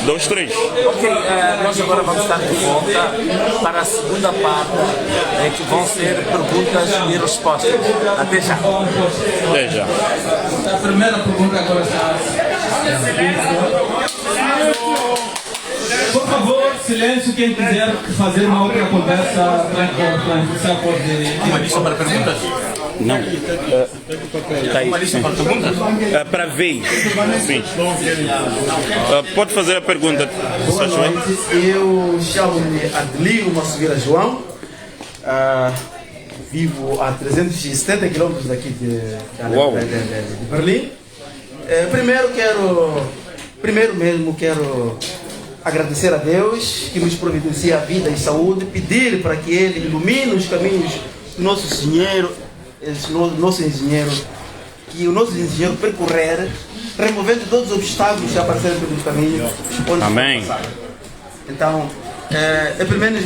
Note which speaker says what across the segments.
Speaker 1: 2, 3.
Speaker 2: Ok, nós agora vamos estar de volta para a segunda parte, que vão ser perguntas e respostas. Até já.
Speaker 1: Até já.
Speaker 3: A primeira pergunta agora está. Por favor, silêncio, quem quiser fazer uma outra conversa, você pode.
Speaker 2: Uma lista para perguntas?
Speaker 1: Não. Tá aí.
Speaker 2: Uma lista para perguntas?
Speaker 1: Para vez. Sim. Pode fazer a pergunta.
Speaker 4: Eu chamo-me Adelino Massugueira João. Vivo a 370 km daqui de Berlim. Primeiro mesmo quero agradecer a Deus que nos providencia a vida e saúde, pedir para que Ele ilumine os caminhos do nosso engenheiro, que o nosso engenheiro percorrer, removendo todos os obstáculos que apareceram pelos caminhos.
Speaker 1: Amém.
Speaker 4: Então, é primeiro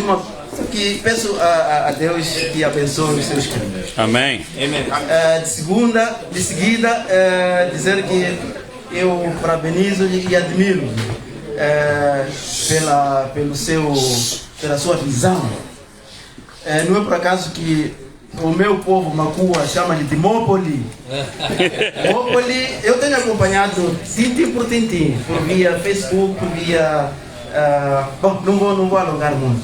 Speaker 4: que peço a Deus que abençoe os seus caminhos.
Speaker 1: Amém.
Speaker 4: De seguida, dizer que eu parabenizo e admiro pela sua visão. Não é por acaso que o meu povo Macua chama-lhe de Mópoli. Mópoli, eu tenho acompanhado tintim por tintim, por via Facebook, por via... bom, não vou alongar muito.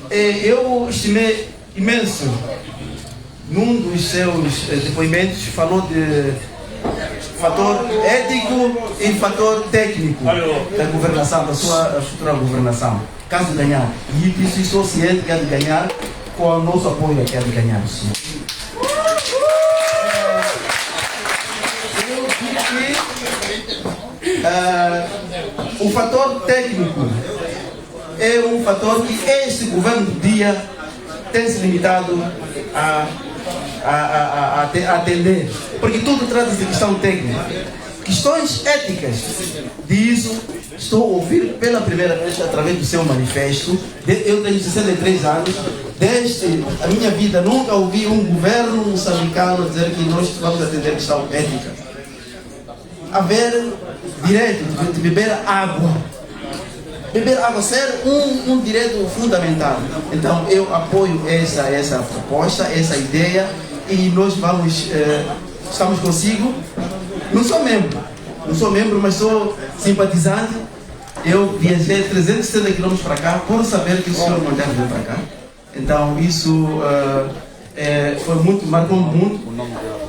Speaker 4: Eu estimei imenso, num dos seus depoimentos, falou de fator ético e fator técnico da governação, da sua futura governação, caso ganhar. E isso estou ciente que há de ganhar, com o nosso apoio que há de ganhar. Sim. Eu digo que o fator técnico é um fator que este governo do dia tem se limitado a atender, porque tudo trata-se de questão técnica. Questões éticas, disso estou a ouvir pela primeira vez através do seu manifesto. Eu tenho 63 anos, desde a minha vida nunca ouvi um governo moçambicano dizer que nós vamos atender questão ética. Haver direito de beber água. Beber água ser um direito fundamental. Então eu apoio essa proposta, essa ideia, e nós estamos consigo. Não sou membro, mas sou simpatizante. Eu viajei 370 km para cá por saber que o senhor Monteiro veio para cá. Então isso marcou muito.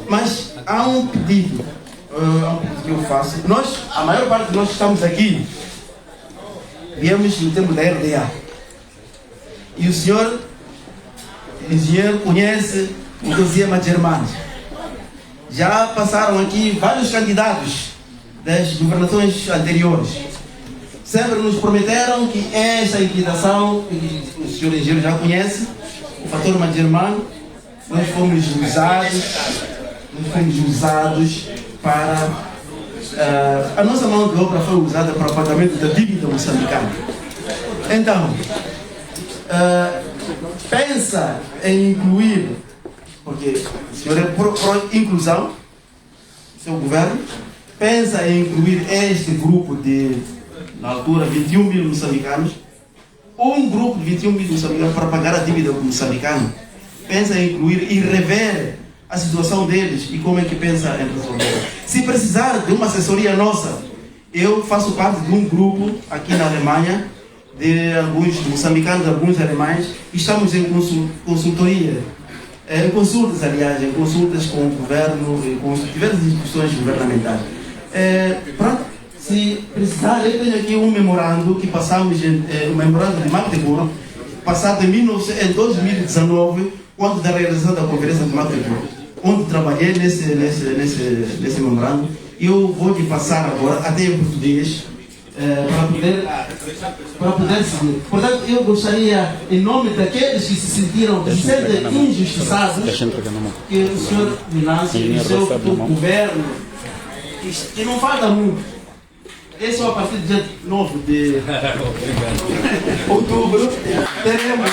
Speaker 4: Mas há um pedido que eu faço. A maior parte de nós que estamos aqui, viemos no tempo da RDA. E o senhor, engenheiro, conhece o Dozema Germano. Já passaram aqui vários candidatos das governações anteriores. Sempre nos prometeram que essa inquietação, que o senhor engenheiro já conhece, o fator Germano, nós fomos usados para... a nossa mão de obra foi usada para o pagamento da dívida moçambicana. Então, pensa em incluir, porque o senhor é pro-inclusão, seu governo, pensa em incluir este grupo de, na altura, 21 mil moçambicanos, um grupo de 21 mil moçambicanos para pagar a dívida moçambicana. Pensa em incluir e rever a situação deles e como é que pensa em resolver. Se precisar de uma assessoria nossa, eu faço parte de um grupo aqui na Alemanha, de alguns moçambicanos, alguns alemães, e estamos em consultoria, em consultas, aliás, em consultas com o governo, com diversas instituições governamentais. Pronto, se precisar, eu tenho aqui um memorando que passamos, um memorando de Magdeburgo, passado em 2019, quando da realização da conferência de Magdeburgo, onde trabalhei nesse memorando. Eu vou lhe passar agora, até em português, para poder seguir. Portanto, eu gostaria, em nome daqueles que se sentem injustiçados, que o senhor Minassi e o seu governo, que não falta muito, é só a partir do dia 9 de outubro, teremos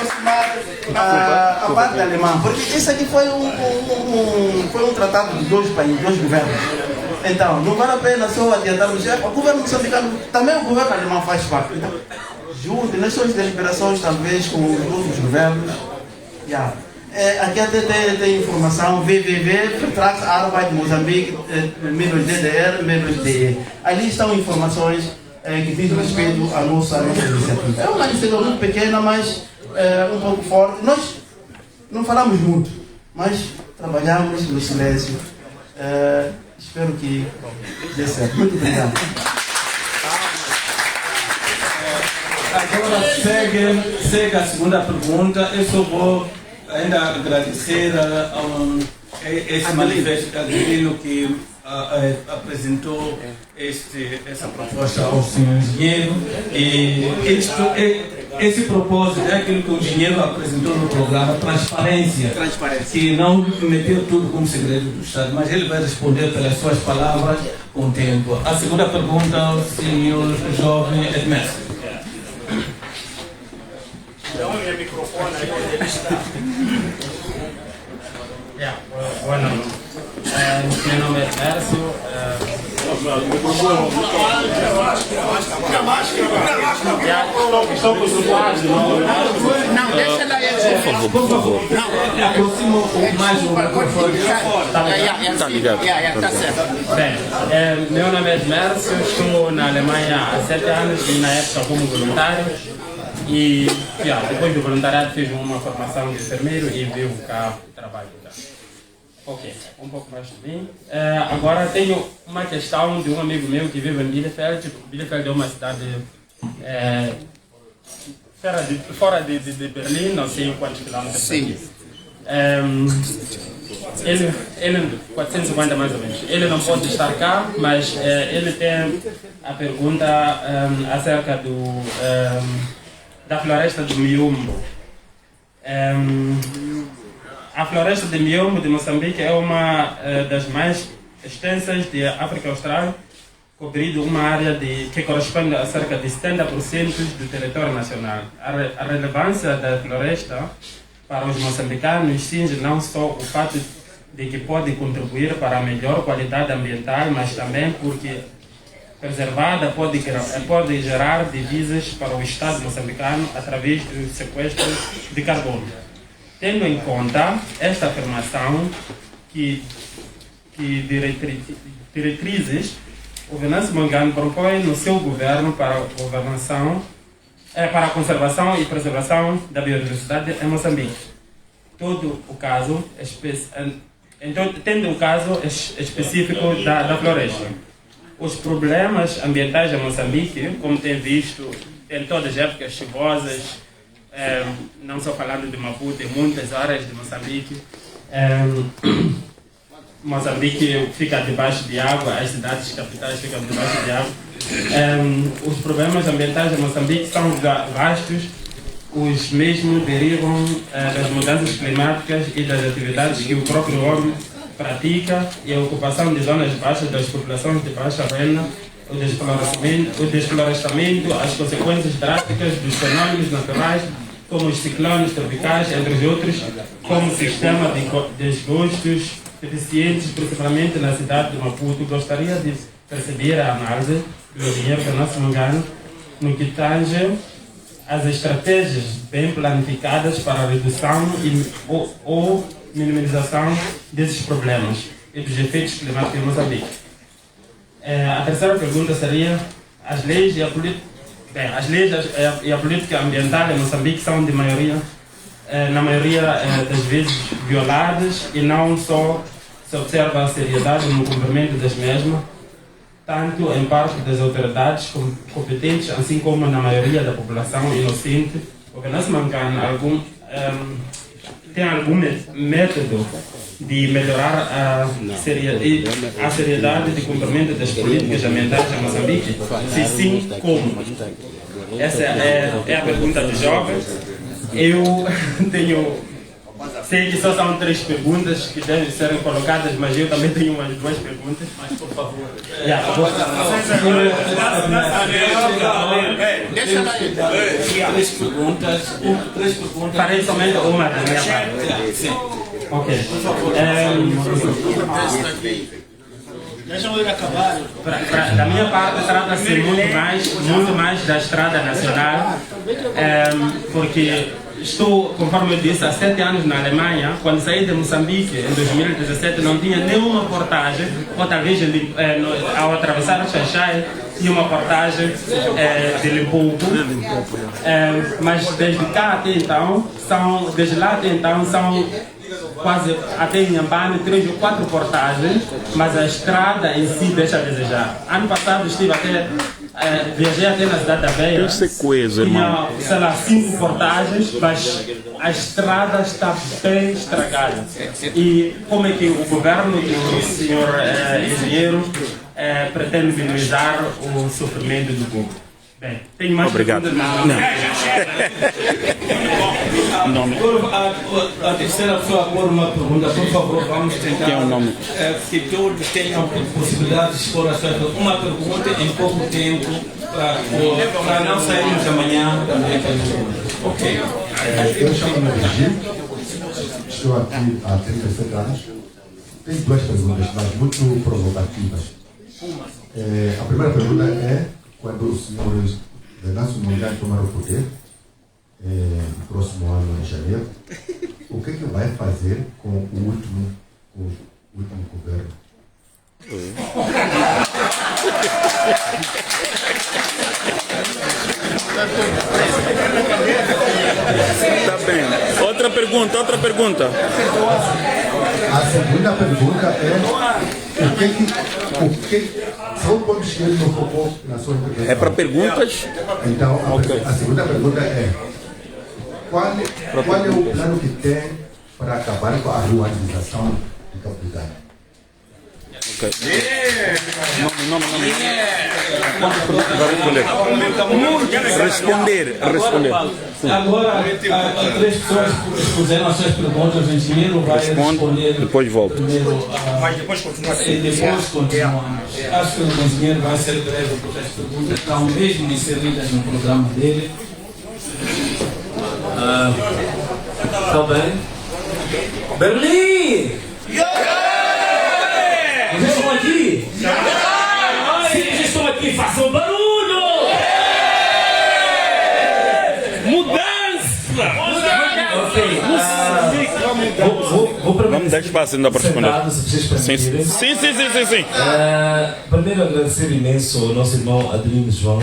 Speaker 4: aproximar a parte alemã, porque isso aqui foi um tratado de dois países, dois governos. Então, não vale a pena só adiantarmos. O governo moçambicano, também o governo alemão faz parte. Então, junto nas suas deliberações, talvez com os outros governos. Yeah. Aqui até tem informação www.Moçambique-DDR-DE. Ali estão informações que dizem respeito à nossa iniciativa. É uma iniciativa muito pequena, mas um pouco forte. Nós não falamos muito, mas trabalhamos no silêncio. Espero que dê certo. Muito obrigado.
Speaker 3: Agora segue a segunda pergunta. Eu só vou ainda agradecer a esse manifesto Adelino que apresentou essa proposta ao senhor engenheiro. E esse propósito é aquilo que o engenheiro apresentou no programa, transparência, que não meteu tudo como segredo do Estado, mas ele vai responder pelas suas palavras com o tempo. A segunda pergunta ao senhor jovem Edmércio.
Speaker 5: Então, o microfone aí onde ele está. Boa noite. Meu nome é Edmércio.
Speaker 6: Não, deixa ela aí.
Speaker 3: Por favor. Aproxima mais o microfone.
Speaker 5: Tá ligado.
Speaker 6: Tá certo.
Speaker 5: Bem, meu nome é Edmércio, estou na Alemanha há 7 anos e na época como voluntário. E depois do voluntariado fiz uma formação de enfermeiro e vivo cá e trabalho cá. Ok, um pouco mais de mim. Agora tenho uma questão de um amigo meu que vive em Bielefeld. Bielefeld é uma cidade fora de Berlim, não sei quantos quilômetros. Sim. Ele 450 mais ou menos. Ele não pode estar cá, mas ele tem a pergunta acerca da floresta do Miombo. A floresta de Miombo de Moçambique é uma das mais extensas da África Austral, cobrindo uma área que corresponde a cerca de 70% do território nacional. A relevância da floresta para os moçambicanos cinge não só o fato de que pode contribuir para a melhor qualidade ambiental, mas também porque preservada pode gerar divisas para o Estado moçambicano através do sequestro de carbono. Tendo em conta esta afirmação que diretrizes, o Venâncio Mondlane propõe no seu governo para a conservação e preservação da biodiversidade em Moçambique. Tendo o caso específico da floresta. Os problemas ambientais em Moçambique, como tem visto em todas as épocas chuvosas, não só falando de Maputo, em muitas áreas de Moçambique, Moçambique fica debaixo de água, as cidades capitais ficam debaixo de água. Os problemas ambientais em Moçambique são vastos, os mesmos derivam das mudanças climáticas e das atividades que o próprio homem pratica e a ocupação de zonas baixas das populações de baixa renda, o desflorestamento, as consequências drásticas dos fenômenos naturais, como os ciclones tropicais, entre os outros, como sistema de desgostos eficientes, principalmente na cidade de Maputo. Gostaria de perceber a análise do engenheiro Venâncio Mondlane no que tange as estratégias bem planificadas para a redução ou minimização desses problemas e dos efeitos climáticos em Moçambique. A terceira pergunta seria: as leis e a política ambiental em Moçambique são na maioria das vezes violadas e não só se observa a seriedade no cumprimento das mesmas, tanto em parte das autoridades competentes, assim como na maioria da população inocente. O Venâncio Mondlane tem algum método de melhorar a seriedade de cumprimento das políticas ambientais em Moçambique? Se sim, como? Essa é a pergunta dos jovens. Eu tenho Sei que só são 3 perguntas que devem ser colocadas, mas eu também tenho umas 2 perguntas. Mas, por favor.
Speaker 3: Deixa ela aí. 3 perguntas.
Speaker 5: Farei somente uma da minha parte.
Speaker 3: Sim.
Speaker 5: Ok.
Speaker 3: Deixa eu ir acabar.
Speaker 5: Da minha parte, trata-se muito mais da Estrada Nacional, porque estou, conforme eu disse, há 7 anos na Alemanha. Quando saí de Moçambique, em 2017, não tinha nenhuma portagem, ou talvez ao atravessar o Xaixai, tinha uma portagem de Limpopo. Mas desde lá até então, são quase até em Inhambane 3 ou 4 portagens, mas a estrada em si deixa a desejar. Ano passado estive até, viajei até na cidade da Beira, tinha, sei lá, 5 portagens, mas a estrada está bem estragada. E como é que o governo e o senhor engenheiro pretende minimizar o sofrimento do povo? Bem, tenho mais
Speaker 1: Obrigado.
Speaker 3: A terceira pessoa pôr uma pergunta, por favor, vamos tentar que todos tenham possibilidade de expor a sua pergunta. Uma pergunta em pouco tempo, para não sairmos amanhã também. Ok.
Speaker 7: Eu chamo-me Virgílio, estou aqui há 37 anos. Tenho 2 perguntas, mas muito provocativas. A primeira pergunta é: quando os senhores Venâncio Mondlane tomaram o poder, no próximo ano, em janeiro, o que vai fazer com o último governo?
Speaker 1: Tá bem. Outra pergunta.
Speaker 7: A segunda pergunta é: o que são pontos que ele não focou na sua intervenção?
Speaker 1: É para perguntas?
Speaker 7: Então, a segunda pergunta é: qual é o plano que tem para acabar com a rualização de Cabo Delgado?
Speaker 1: Ok. Responder.
Speaker 3: Agora, 3 pessoas expuseram as suas perguntas, o engenheiro vai responder.
Speaker 1: Depois volta.
Speaker 3: Mas depois continuamos. Acho que o engenheiro vai ser breve, porque as perguntas estão mesmo inseridas no programa dele.
Speaker 2: Está bem? Berlim! Vocês estão aqui? Se vocês estão aqui, façam barulho! Mudança!
Speaker 1: Vamos dar espaço ainda para responder. Sim.
Speaker 8: Primeiro agradecer imenso ao nosso irmão Adelino João.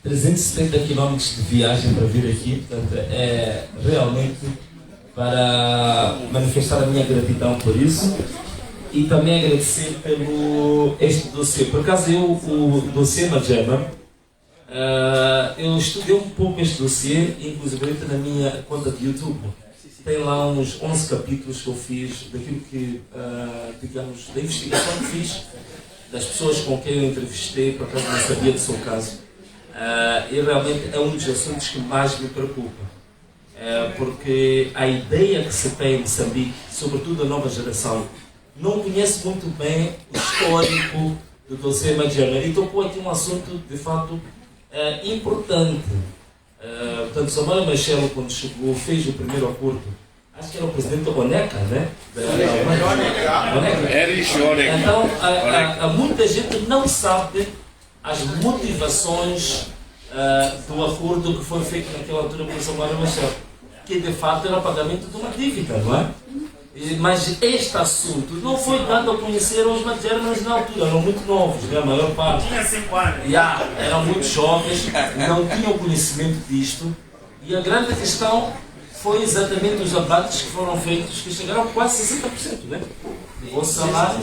Speaker 8: 370 km de viagem para vir aqui, portanto é realmente para manifestar a minha gratidão por isso e também agradecer pelo este dossiê. Por acaso o dossiê Majema, eu estudei um pouco este dossiê, inclusive na minha conta de YouTube. Tem lá uns 11 capítulos que eu fiz daquilo que, digamos, da investigação que fiz, das pessoas com quem eu entrevistei, por acaso não sabia do seu caso. E realmente é um dos assuntos que mais me preocupa, porque a ideia que se tem em Moçambique, sobretudo a nova geração, não conhece muito bem o histórico do dossiê Majema e tocou aqui um assunto de fato importante. Portanto, Samuel Machel, quando chegou, fez o primeiro acordo, acho que era o presidente Oneka, né? Então, muita gente não sabe as motivações do acordo que foi feito naquela altura com Samuel Machel, que de fato era o pagamento de uma dívida, não é? Mas este assunto não foi dado a conhecer aos Majermas na altura, eram muito novos, né? A maior parte. Tinha 5 anos. Eram muito jovens, não tinham conhecimento disto. E a grande questão foi exatamente os abates que foram feitos, que chegaram a quase 60%, né? O salário,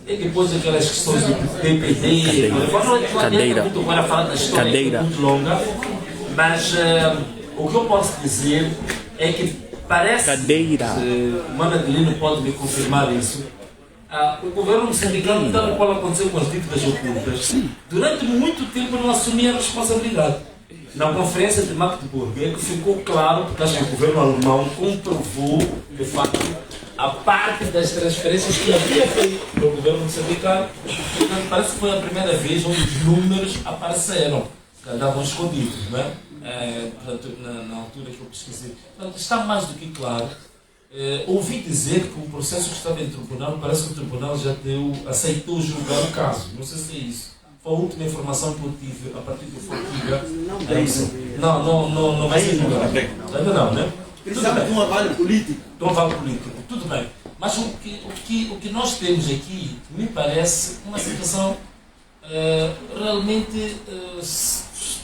Speaker 8: e depois aquelas questões do PPD.
Speaker 1: Cadeira.
Speaker 8: Muito agora falar da história, é muito longa, mas o que eu posso dizer é que parece, o Mano Adelino pode me confirmar isso, o governo moçambicano, tal qual aconteceu com as dívidas ocultas, durante muito tempo não assumia a responsabilidade. na conferência de Magdeburgo é que ficou claro, porque acho que o governo alemão comprovou, de facto, a parte das transferências que havia feito pelo governo moçambicano. Portanto, parece que foi a primeira vez onde os números apareceram, que andavam escondidos, não é? Portanto, na altura que eu pesquisei. Portanto, está mais do que claro. Ouvi dizer que o processo que estava em tribunal, parece que o tribunal já aceitou julgar o caso. Não sei se é isso. Foi a última informação que eu tive a partir do Forquiga. Não vai ser julgado. Ainda não, né?
Speaker 4: Precisamos de um avalio político.
Speaker 8: De um avalio político, tudo bem. Mas o que nós temos aqui me parece uma situação realmente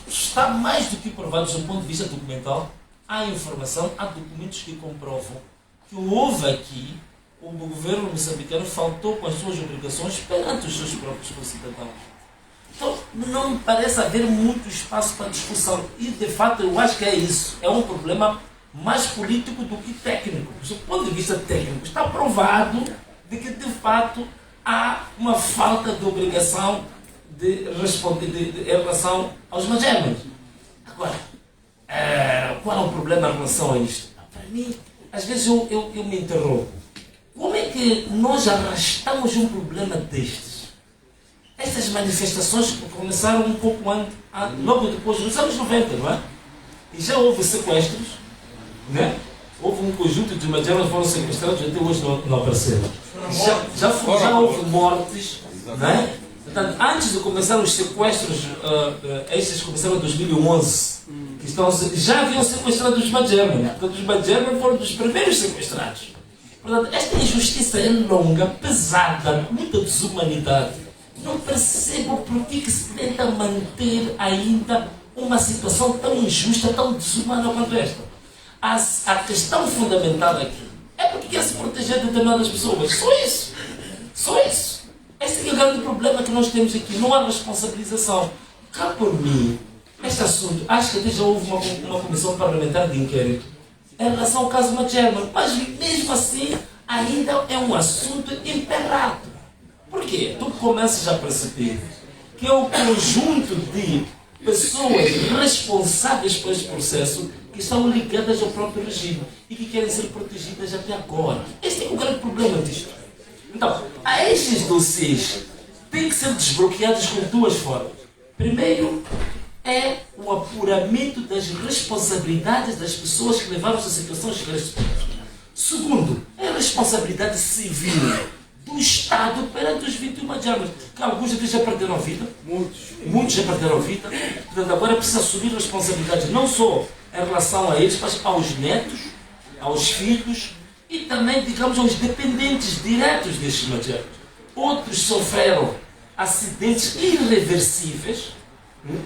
Speaker 8: está mais do que provado do ponto de vista documental. Há informação, há documentos que comprovam que houve aqui, o governo moçambicano faltou com as suas obrigações perante os seus próprios concidadãos. Então, não me parece haver muito espaço para discussão. E, de fato, eu acho que é isso. É um problema mais político do que técnico. Do ponto de vista técnico, está provado de que, de fato, há uma falta de obrigação de responder em relação aos magérrimos. Agora, qual é o problema em relação a isto? Para mim, às vezes eu me interrompo. Como é que nós arrastamos um problema destes? Estas manifestações que começaram um pouco antes, logo depois, nos anos 90, não é? E já houve sequestros, né? Houve um conjunto de magérrimos que foram sequestrados e até hoje não apareceram. Já houve mortes, né? Portanto, antes de começar os sequestros, estes começaram em 2011, que já haviam sequestrado os magérrimos. Portanto, os magérrimos foram dos primeiros sequestrados. Portanto, esta injustiça é longa, pesada, muita desumanidade. Não percebo por que se tenta manter ainda uma situação tão injusta, tão desumana quanto esta. A questão fundamental aqui é porque quer se proteger de determinadas pessoas. Só isso. Só isso. Esse é o grande problema que nós temos aqui. Não há responsabilização. Cá por mim, este assunto, acho que até já houve uma comissão parlamentar de inquérito em relação ao caso Magérrimos, mas mesmo assim ainda é um assunto emperrado. Por quê? Tu começas a perceber que é o conjunto de pessoas responsáveis por este processo que estão ligadas ao próprio regime e que querem ser protegidas até agora. Este é o grande problema disto. Então, a estes dossiês têm que ser desbloqueados com duas formas. Primeiro, é o apuramento das responsabilidades das pessoas que levaram essa situação a chegar a este ponto. Segundo, é a responsabilidade civil do Estado perante os 21 magérrimos, que alguns até já perderam a vida, muitos já perderam a vida, portanto agora precisa assumir responsabilidades não só em relação a eles, mas aos netos, aos filhos e também, digamos, aos dependentes diretos destes magérrimos. Outros sofreram acidentes irreversíveis,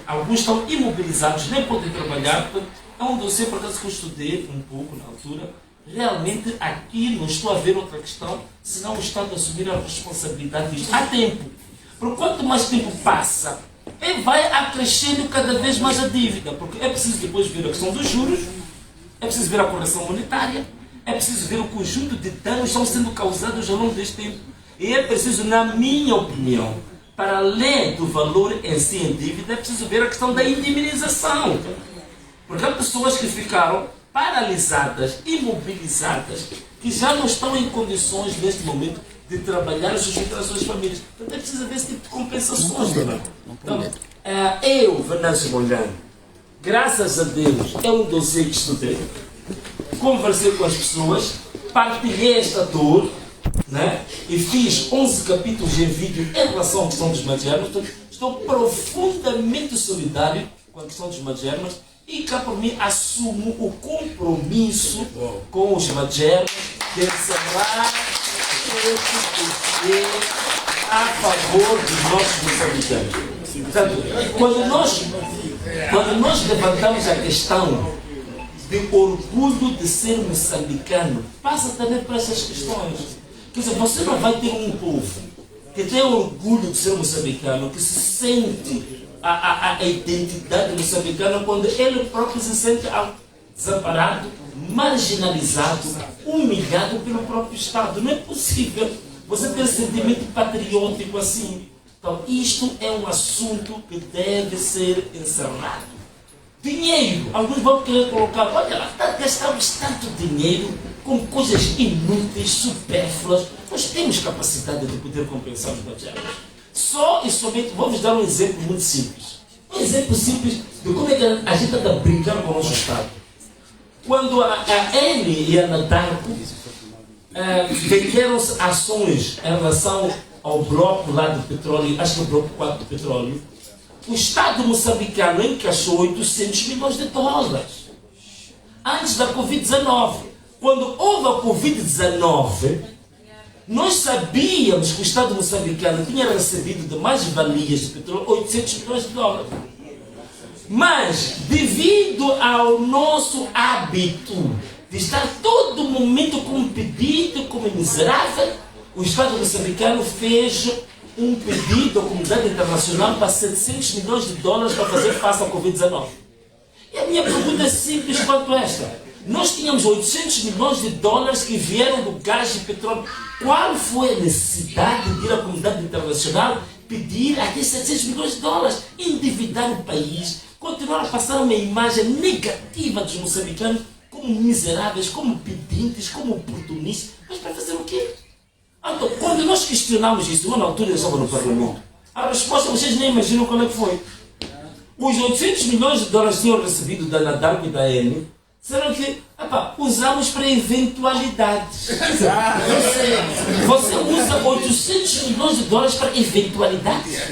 Speaker 8: alguns estão imobilizados, nem podem trabalhar. É um dossiê, por acaso, que eu estudei um pouco na altura. Realmente aqui não estou a ver outra questão senão o Estado assumir a responsabilidade disto. Há tempo. Porque quanto mais tempo passa, vai acrescendo cada vez mais a dívida. Porque é preciso depois ver a questão dos juros, é preciso ver a correção monetária, é preciso ver o conjunto de danos que estão sendo causados ao longo deste tempo. E é preciso, na minha opinião, para além do valor em si em dívida, é preciso ver a questão da indemnização. Porque há pessoas que ficaram paralisadas, imobilizadas, que já não estão em condições neste momento de trabalhar e sustentar as suas famílias. Então é preciso ver esse tipo de compensações. Então, eu, Venâncio Molhano, graças a Deus, é um dossiê que estudei, conversei com as pessoas, partilhei esta dor, né? E fiz 11 capítulos em vídeo em relação à questão dos magérrimos. Então, estou profundamente solidário com a questão dos magérrimos. E cá por mim assumo o compromisso com os magérrimos de encerrar esse dossiê a favor dos nossos moçambicanos. Portanto, quando nós levantamos a questão de orgulho de ser moçambicano, passa também por essas questões. Quer dizer, você não vai ter um povo que tem orgulho de ser moçambicano, que se sente a identidade moçambicana quando ele próprio se sente desamparado, marginalizado, humilhado pelo próprio Estado. Não é possível você ter sentimento patriótico assim. Então, isto é um assunto que deve ser encerrado. Dinheiro. Alguns vão querer colocar, olha lá, gastamos tanto dinheiro com coisas inúteis, supérfluas. Nós temos capacidade de poder compensar os materiais. Só e somente, vou-vos dar um exemplo muito simples. Um exemplo simples de como é que a gente está brincando com o nosso Estado. Quando a Eni e a Anadarko venderam-se ações em relação ao bloco lá do petróleo, acho que o bloco 4 do petróleo, o Estado moçambicano encaixou 800 milhões de dólares. Antes da Covid-19. Quando houve a Covid-19, nós sabíamos que o Estado moçambicano tinha recebido de mais-valias de petróleo 800 milhões de dólares. Mas, devido ao nosso hábito de estar todo momento como pedido, como miserável, o Estado moçambicano fez um pedido à comunidade internacional para 700 milhões de dólares para fazer face à Covid-19. E a minha pergunta é simples quanto esta. Nós tínhamos 800 milhões de dólares que vieram do gás e petróleo. Qual foi a necessidade de ir à comunidade internacional pedir aqui 700 milhões de dólares? Endividar o país, continuar a passar uma imagem negativa dos moçambicanos como miseráveis, como pedintes, como oportunistas. Mas para fazer o quê? Então, quando nós questionamos isso, na altura eu estava no Parlamento, a resposta vocês nem imaginam qual é que foi. Os 800 milhões de dólares que tinham recebido da Anadarko e da Eni, disseram que usamos para eventualidades. Você usa 800 milhões de dólares para eventualidades?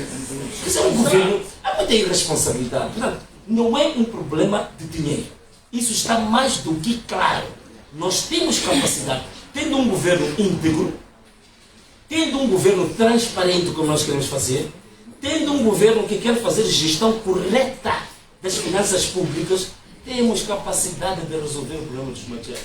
Speaker 8: Isso é um governo, há muita irresponsabilidade. Portanto, não é um problema de dinheiro. Isso está mais do que claro. Nós temos capacidade, tendo um governo íntegro, tendo um governo transparente como nós queremos fazer, tendo um governo que quer fazer gestão correta das finanças públicas, temos capacidade de resolver o problema dos materiais.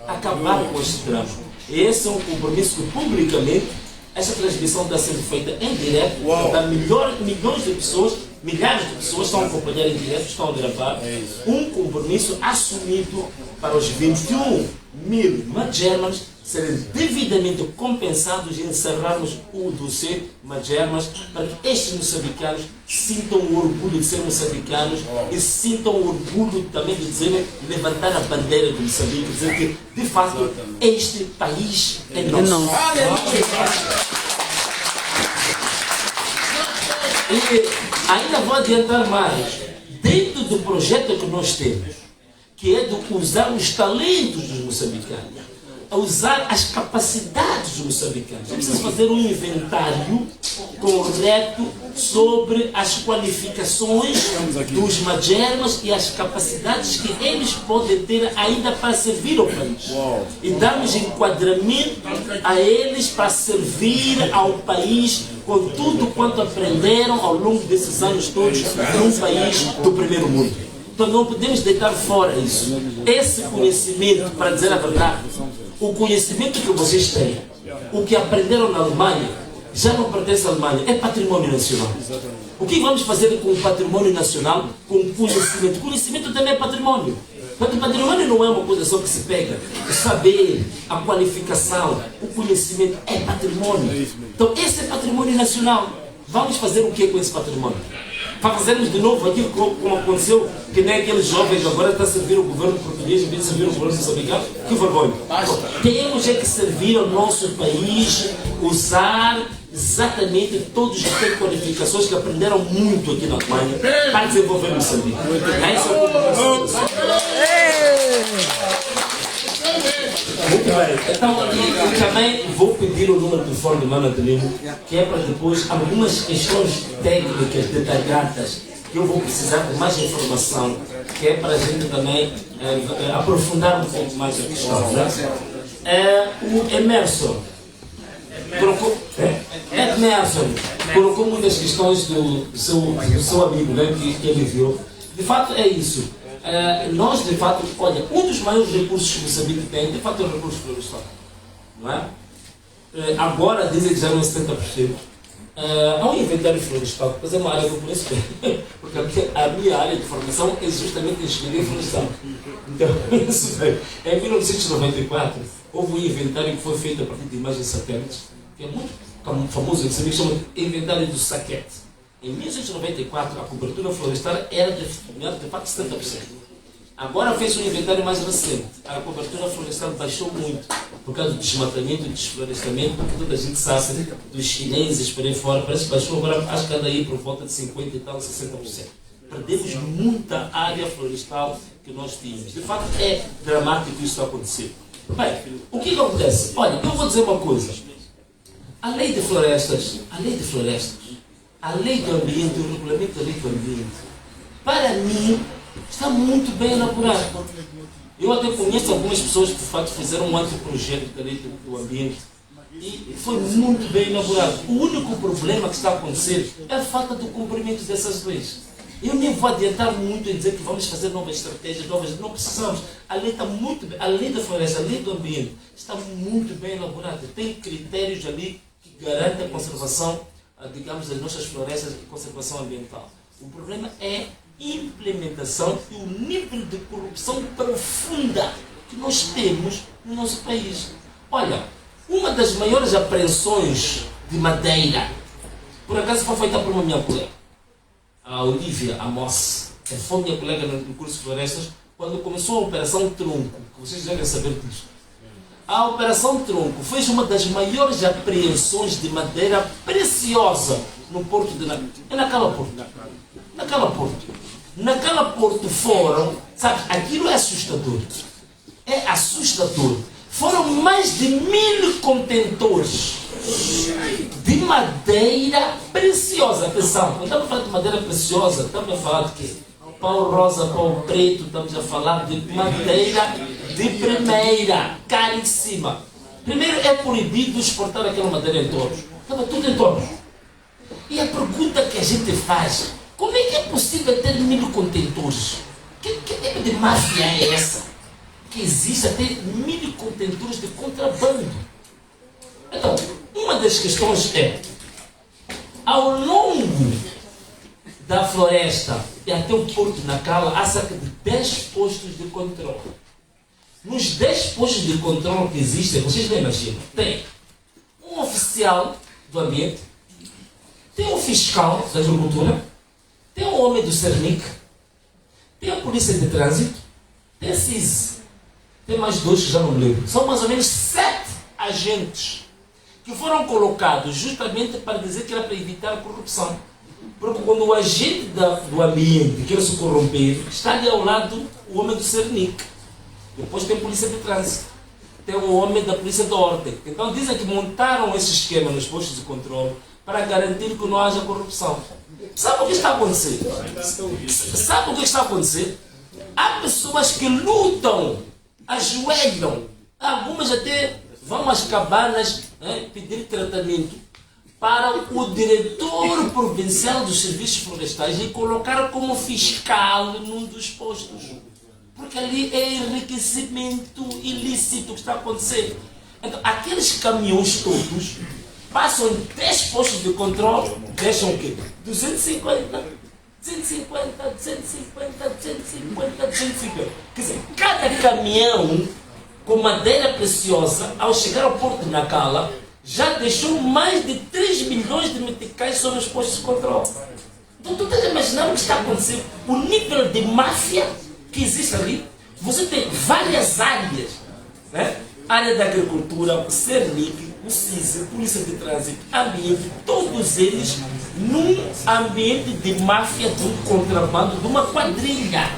Speaker 8: Acabar com este drama. Esse é um compromisso que publicamente esta transmissão está sendo feita em direto, para milhões de pessoas, milhares de pessoas estão a acompanhar em direto, estão a gravar. Um compromisso assumido para os 21 mil Magermans serem devidamente compensados e encerrarmos o dossiê Magermas para que estes moçambicanos sintam o orgulho de ser moçambicanos e sintam o orgulho também de dizer, levantar a bandeira do Moçambique, dizer que, de fato, este país é nosso. E ainda vou adiantar mais. Dentro do projeto que nós temos, que é de usar os talentos dos moçambicanos, a usar as capacidades dos moçambicanos. É preciso fazer um inventário correto sobre as qualificações dos Magermas e as capacidades que eles podem ter ainda para servir ao país. E darmos enquadramento a eles para servir ao país com tudo quanto aprenderam ao longo desses anos todos num país do primeiro mundo. Então não podemos deitar fora isso. Esse conhecimento, para dizer a verdade, o conhecimento que vocês têm, o que aprenderam na Alemanha, já não pertence à Alemanha, é patrimônio nacional. O que vamos fazer com o patrimônio nacional, com o conhecimento? O conhecimento também é patrimônio. Porque o patrimônio não é uma coisa só que se pega. O saber, a qualificação, o conhecimento é patrimônio. Então esse é patrimônio nacional. Vamos fazer o que com esse patrimônio? Para fazermos de novo aquilo como aconteceu, que nem aqueles jovens agora estão a servir o governo português em vez de servir o governo moçambicano. Que vergonha. Temos é que servir ao nosso país, usar exatamente todos que têm qualificações, que aprenderam muito aqui na Alemanha, para desenvolver Moçambique. Esse é o compromisso. Muito bem, então eu também vou pedir o número de telefone do Mano Adelino, que é para depois algumas questões técnicas detalhadas que eu vou precisar de mais informação, que é para a gente também aprofundar um pouco mais a questão. O Emerson colocou muitas questões do seu amigo, né, que ele viu. De fato é isso. Nós, de fato, olha, um dos maiores recursos que o Moçambique tem, de fato, é o recurso florestal. Não é? Agora dizem que já não é 70%. Há um inventário florestal, mas é uma área que eu conheço bem, porque a minha área de formação é justamente engenharia florestal. Então, isso bem. Em 1994, houve um inventário que foi feito a partir de imagens satélites, que é muito famoso, que se chama Inventário do Saquete. Em 1994, a cobertura florestal era de fato 70%. Agora fez um inventário mais recente. A cobertura florestal baixou muito por causa do desmatamento e desflorestamento, porque toda a gente sabe dos chineses por aí fora. Parece que baixou agora, acho que anda aí por volta de 50% e tal, 60%. Perdemos muita área florestal que nós tínhamos. De fato, é dramático isso acontecer. Bem, o que acontece? Olha, eu vou dizer uma coisa. A lei de florestas, a lei do ambiente, o regulamento da lei do ambiente, para mim, está muito bem elaborado. Eu até conheço algumas pessoas que de fato fizeram um anteprojeto da lei do ambiente e foi muito bem elaborado. O único problema que está a acontecer é a falta do cumprimento dessas leis. Eu nem vou adiantar muito em dizer que vamos fazer novas estratégias, não precisamos. A lei está muito bem, a lei da floresta, a lei do ambiente está muito bem elaborada. Tem critérios ali que garantem a conservação, digamos, das nossas florestas e conservação ambiental. O problema é implementação e o nível de corrupção profunda que nós temos no nosso país. Olha, uma das maiores apreensões de madeira, por acaso foi feita por uma minha colega, a Olivia Amos, que foi minha colega no curso de florestas, quando começou a Operação Tronco, que vocês devem saber disso. A Operação Tronco fez uma das maiores apreensões de madeira preciosa no Porto de Naquela Porto. Naquela Porto foram, sabe, aquilo é assustador. É assustador. Foram mais de 1000 contentores de madeira preciosa. Atenção, quando estamos a falar de madeira preciosa, estamos a falar de quê? Pau rosa, pau preto, estamos a falar de madeira de primeira, caríssima. Primeiro, é proibido exportar aquela madeira em tornos. Estava tudo em tornos. E a pergunta que a gente faz: como é que é possível ter 1000 contentores? Que tipo de máfia é essa? Que existe até 1000 contentores de contrabando. Então, uma das questões é, ao longo da floresta e até o Porto de Nacala, há cerca de 10 postos de controle. Nos 10 postos de controle que existem, vocês não imaginam, tem um oficial do ambiente, tem um fiscal da agricultura, tem um homem do Cernic, tem a polícia de trânsito, tem a CIS, tem mais 2 que já não me lembro. São mais ou menos 7 agentes que foram colocados justamente para dizer que era para evitar a corrupção. Porque quando o agente do ambiente quer se corromper, está ali ao lado o homem do Cernic. Depois tem a polícia de trânsito, tem o homem da polícia de ordem. Então dizem que montaram esse esquema nos postos de controle para garantir que não haja corrupção. Sabe o que está a acontecer? Sabe o que está a acontecer? Há pessoas que lutam, ajoelham, algumas até vão às cabanas pedir tratamento para o diretor provincial dos serviços florestais e colocar como fiscal num dos postos. Porque ali é enriquecimento ilícito que está acontecendo. Então, aqueles caminhões todos passam 10 postos de controle, deixam o quê? 250, 250, 250, 250, 250. Quer dizer, cada caminhão com madeira preciosa, ao chegar ao Porto de Nacala, já deixou mais de 3 milhões de meticais sobre os postos de controle. Então, tu estás a imaginar o que está acontecendo? O nível de máfia que existe ali. Você tem várias áreas, né? Área da agricultura, o Cernic, o CIS, Polícia de Trânsito, ambiente, todos eles num ambiente de máfia, de um contrabando, de uma quadrilha.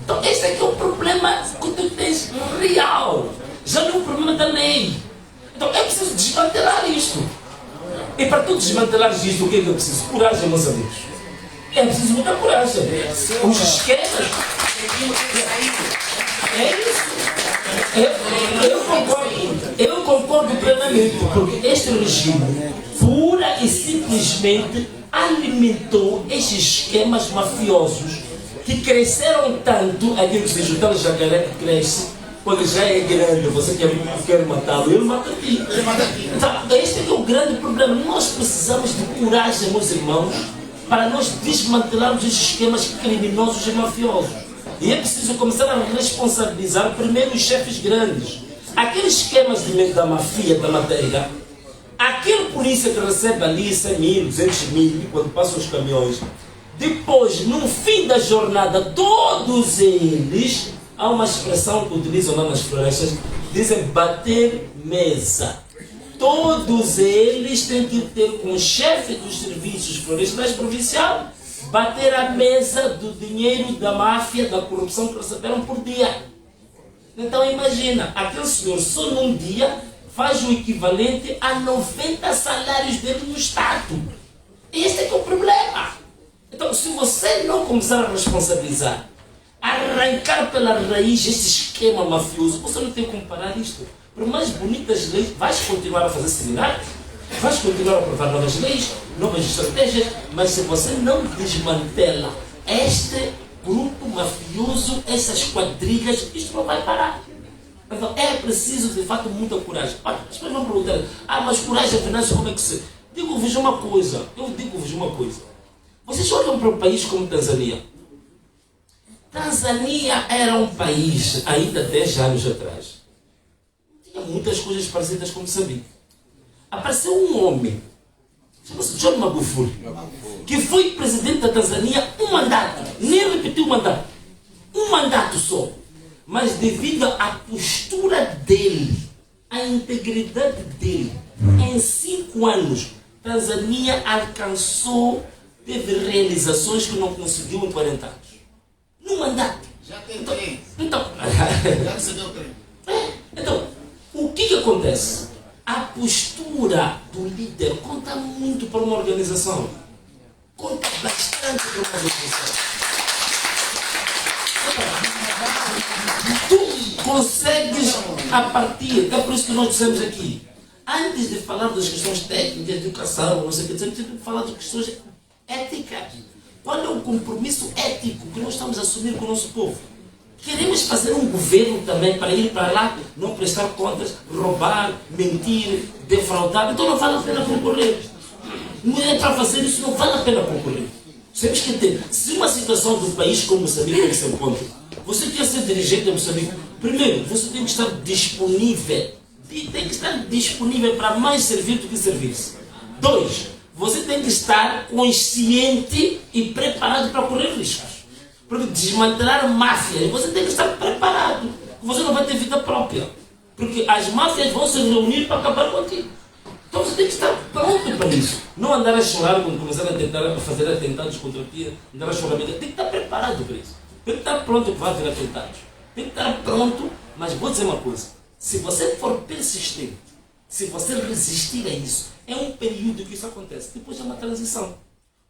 Speaker 8: Então este aqui é o problema que tu tens real. Já não é um problema da lei. Então é preciso desmantelar isto. E para tu desmantelares isto, o que é que é preciso? Coragem, meus amigos. É preciso muita coragem. Os esquemas. É isso. Eu concordo plenamente, porque este regime pura e simplesmente alimentou estes esquemas mafiosos que cresceram tanto, aquilo que se diz, o jacaré que cresce, quando já é grande, você quer matá-lo, ele mata aqui. Então, este é o grande problema. Nós precisamos de coragem, meus irmãos, para nós desmantelarmos estes esquemas criminosos e mafiosos. E é preciso começar a responsabilizar primeiro os chefes grandes. Aqueles esquemas de meio da mafia, da madeira, aquele polícia que recebe ali 100 mil, 200 mil, quando passam os caminhões, depois, no fim da jornada, todos eles, há uma expressão que utilizam lá nas florestas, dizem bater mesa. Todos eles têm que ter com o chefe dos serviços florestais provincial, bater a mesa do dinheiro da máfia, da corrupção que receberam por dia. Então imagina, aquele senhor só num dia faz o equivalente a 90 salários dele no Estado. Este é que é o problema. Então, se você não começar a responsabilizar, arrancar pela raiz esse esquema mafioso, você não tem como parar isto. Por mais bonitas leis, vais continuar a fazer seminários, vais continuar a aprovar novas leis, novas estratégias, mas se você não desmantela este grupo mafioso, essas quadrilhas, isto não vai parar. Então é preciso de fato muita coragem. Olha, as pessoas vão perguntar, mas coragem afinal como é que se... Digo-vos uma coisa. Vocês olham para um país como Tanzânia. Tanzânia era um país, ainda 10 anos atrás, tinha muitas coisas parecidas com Moçambique. Apareceu um homem, chama-se John Magufuli, que foi presidente da Tanzânia um mandato, nem repetiu o mandato, um mandato só. Mas devido à postura dele, à integridade dele, em 5 anos, Tanzânia alcançou, teve realizações que não conseguiu em 40 anos. No mandato.
Speaker 6: Já tem trem.
Speaker 8: Então,
Speaker 6: Já recebeu trem.
Speaker 8: então, o que acontece? A postura do líder conta muito para uma organização. Conta bastante para uma organização. Tu consegues a partir, é por isso que nós dissemos aqui, antes de falar das questões técnicas, de educação, não sei o que, temos que falar das questões éticas. Qual é o compromisso ético que nós estamos a assumir com o nosso povo? Queremos fazer um governo também para ir para lá, não prestar contas, roubar, mentir, defraudar. Então não vale a pena concorrer. Não é para fazer isso, não vale a pena concorrer. Temos que ter, se uma situação do país como Moçambique se encontra, você quer ser dirigente de Moçambique, primeiro, você tem que estar disponível. Tem que estar disponível para mais servir do que servir-se. 2, você tem que estar consciente e preparado para correr riscos. Porque desmantelar máfias, você tem que estar preparado. Você não vai ter vida própria. Porque as máfias vão se reunir para acabar contigo. Então você tem que estar pronto para isso. Não andar a chorar quando começar a tentar fazer atentados contra ti, andar a chorar. Tem que estar preparado para isso. Tem que estar pronto para fazer atentados. Tem que estar pronto, mas vou dizer uma coisa. Se você for persistente, se você resistir a isso, é um período que isso acontece. Depois é uma transição.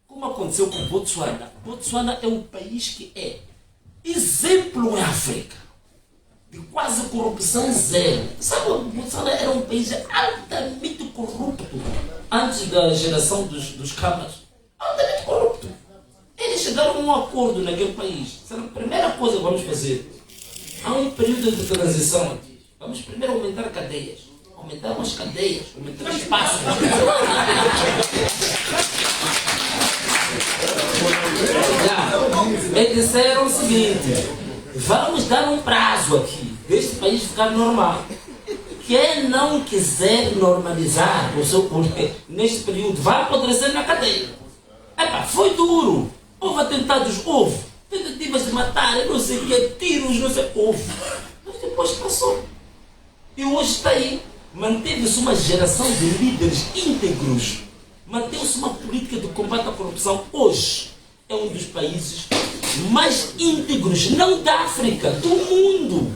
Speaker 8: Como aconteceu com Botsuana. Botsuana é um país que é exemplo em África. De quase corrupção zero. Sabe, Botsuana era um país altamente corrupto. Antes da geração dos cabras. Altamente corrupto. Eles chegaram a um acordo naquele país. Essa é a primeira coisa que vamos fazer. Há um período de transição aqui. Vamos primeiro aumentar cadeias. Aumentar as cadeias. Aumentar espaço. Eles disseram o seguinte: vamos dar um prazo aqui, deste país ficar normal. Quem não quiser normalizar o seu corpo neste período vai apodrecer na cadeia. Epa, foi duro. Houve atentados, houve. Tentativas de matar, não sei o que, tiros, não sei, houve. Mas depois passou. E hoje está aí. Manteve-se uma geração de líderes íntegros. Manteve-se uma política de combate à corrupção. Hoje é um dos países mais íntegros, não da África, do mundo.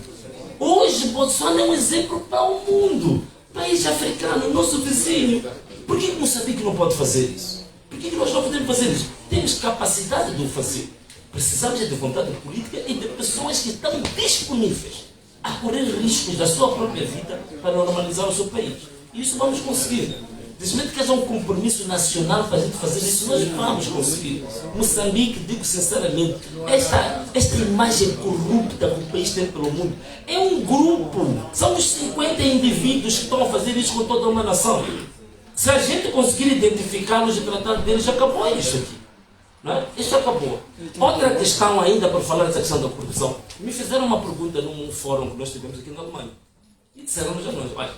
Speaker 8: Hoje Botsuana é um exemplo para o mundo. País africano, nosso vizinho. Por que Moçambique não pode fazer isso? Por que nós não podemos fazer isso? Temos capacidade de o fazer. Precisamos de vontade política e de pessoas que estão disponíveis a correr riscos da sua própria vida para normalizar o seu país. E isso vamos conseguir. Desde que haja um compromisso nacional para a gente fazer isso, nós vamos conseguir. Moçambique, digo sinceramente, esta imagem corrupta que o país tem pelo mundo é um grupo. São os 50 indivíduos que estão a fazer isso com toda uma nação. Se a gente conseguir identificá-los e tratar deles, já acabou isso aqui. Não é? Isso acabou. Outra questão ainda para falar dessa questão da corrupção. Me fizeram uma pergunta num fórum que nós tivemos aqui na Alemanha. E disseram-nos a nós, olha,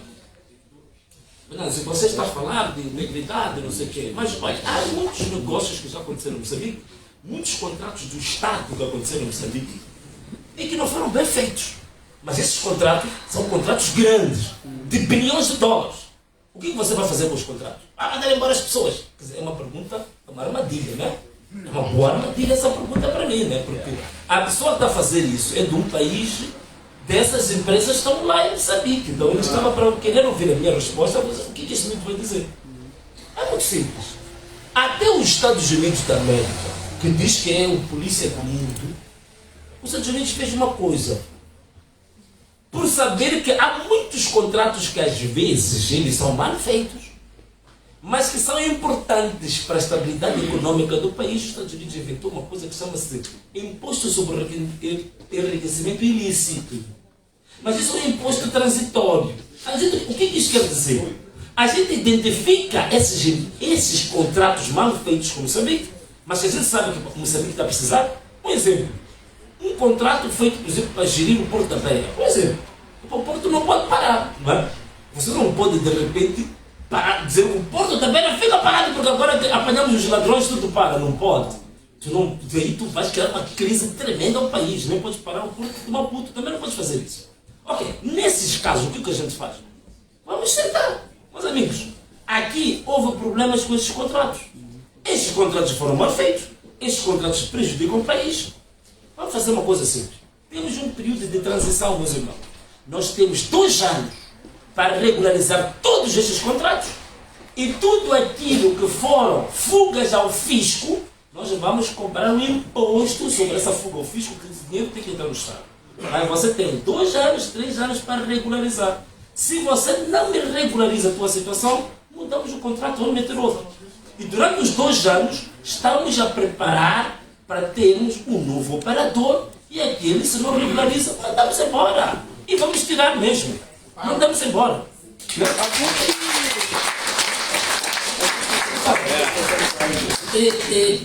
Speaker 8: Não, se você está a falar de integridade, não sei o quê, mas olha, há muitos negócios que já aconteceram em Moçambique, muitos contratos do Estado que aconteceram em Moçambique e que não foram bem feitos. Mas esses contratos são contratos grandes, de bilhões de dólares. O que você vai fazer com os contratos? Vai mandar embora as pessoas? Quer dizer, é uma pergunta, é uma armadilha, né? É uma boa armadilha essa pergunta para mim, né? Porque a pessoa que está a fazer isso é de um país, dessas empresas estão lá em Moçambique. Então ele estava para querer ouvir a minha resposta, mas o que esse vai dizer? É muito simples. Até os Estados Unidos da América, que diz que é o polícia do mundo, os Estados Unidos fez uma coisa. Por saber que há muitos contratos que às vezes eles são mal feitos, mas que são importantes para a estabilidade econômica do país, os Estados Unidos inventou uma coisa que chama-se imposto sobre enriquecimento ilícito. Mas isso é um imposto transitório. O que isso quer dizer? A gente identifica esses contratos mal feitos com Moçambique, mas a gente sabe que Moçambique está a precisar. Um exemplo. Um contrato feito, por exemplo, para gerir o Porto da Beira. Por exemplo, o Porto não pode parar, não é? Você não pode, de repente, parar, dizer que o Porto da Beira fica parado porque agora apanhamos os ladrões, tudo para. Não pode. Aí tu vais criar uma crise tremenda ao país. Nem podes parar o Porto de Maputo, também não podes fazer isso. Ok, nesses casos, o que a gente faz? Vamos sentar. Meus amigos, aqui houve problemas com esses contratos. Esses contratos foram mal feitos. Esses contratos prejudicam o país. Vamos fazer uma coisa simples. Temos um período de transição, meus irmãos. Nós temos 2 anos para regularizar todos estes contratos e tudo aquilo que foram fugas ao fisco, nós vamos cobrar um imposto sobre essa fuga ao fisco, que esse dinheiro tem que entrar no Estado. Aí você tem 2 anos, 3 anos para regularizar. Se você não me regulariza a tua situação, mudamos o contrato, vamos meter outro. E durante os 2 anos, estamos a preparar para termos um novo operador e aquele, se não regulariza, mandamos embora. E vamos tirar mesmo. Mandamos embora.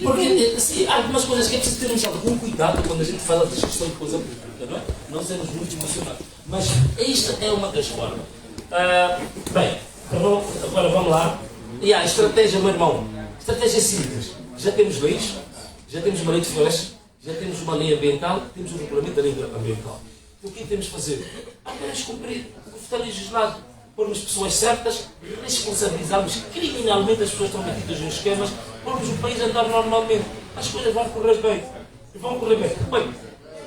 Speaker 8: Porque assim, há algumas coisas que é preciso termos algum cuidado quando a gente fala de gestão de coisa pública, não é? Não sermos muito emocionados. Mas esta é uma das formas. Bem, agora vamos lá. E a estratégia, meu irmão. Estratégia simples. Já temos leis. Já temos uma lei de florestas, já temos uma lei ambiental, temos um regulamento da lei ambiental. Então, o que temos de fazer? Apenas cumprir o que está legislado, pormos pessoas certas, responsabilizarmos criminalmente as pessoas que estão metidas nos esquemas, pormos o país a andar normalmente. As coisas vão correr bem. Vão correr bem. Bem,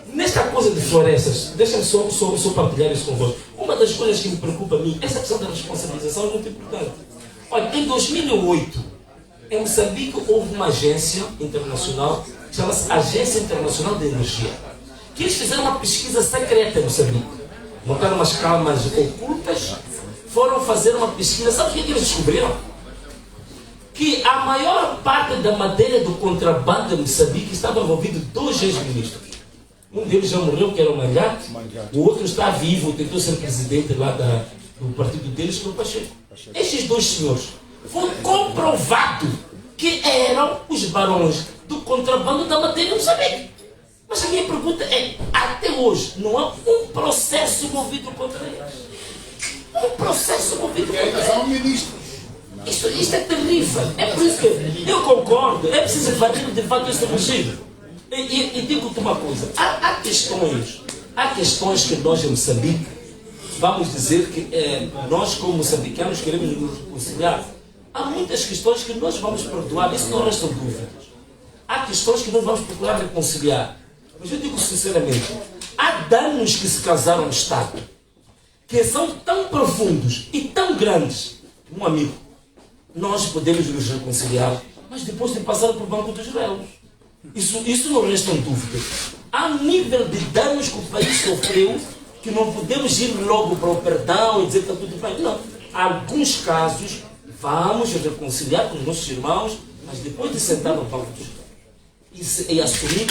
Speaker 8: nesta coisa de florestas, deixa-me só partilhar isso convosco. Uma das coisas que me preocupa a mim, essa questão da responsabilização é muito importante. Olha, em 2008, em Moçambique houve uma agência internacional, que chama-se Agência Internacional de Energia, que eles fizeram uma pesquisa secreta em Moçambique. Montaram umas câmaras ocultas, foram fazer uma pesquisa. Sabe o que eles descobriram? Que a maior parte da madeira do contrabando em Moçambique estava envolvido 2 ex-ministros. Um deles já morreu, que era o Mangato. O outro está vivo, tentou ser presidente lá do partido deles, que é o Pacheco. Estes 2 senhores foi comprovado que eram os barões do contrabando da matéria em Moçambique. Mas a minha pergunta é, até hoje, não há um processo movido contra eles? Um processo movido contra eles? Isto é terrível. É por isso que eu concordo, é preciso invadir de fato esse regime. E digo-te uma coisa, há questões que nós em Moçambique, vamos dizer que nós como moçambicanos queremos nos reconciliar. Há muitas questões que nós vamos perdoar, isso não restam dúvidas. Há questões que nós vamos procurar reconciliar. Mas eu digo sinceramente, há danos que se causaram no Estado, que são tão profundos e tão grandes, um amigo, nós podemos nos reconciliar, mas depois de passar por banco dos réus. Isso não restam dúvidas. Há um nível de danos que o país sofreu que não podemos ir logo para o perdão e dizer que está tudo bem. Não. Há alguns casos, vamos reconciliar com os nossos irmãos, mas depois de sentar no banco dos réus e assumir.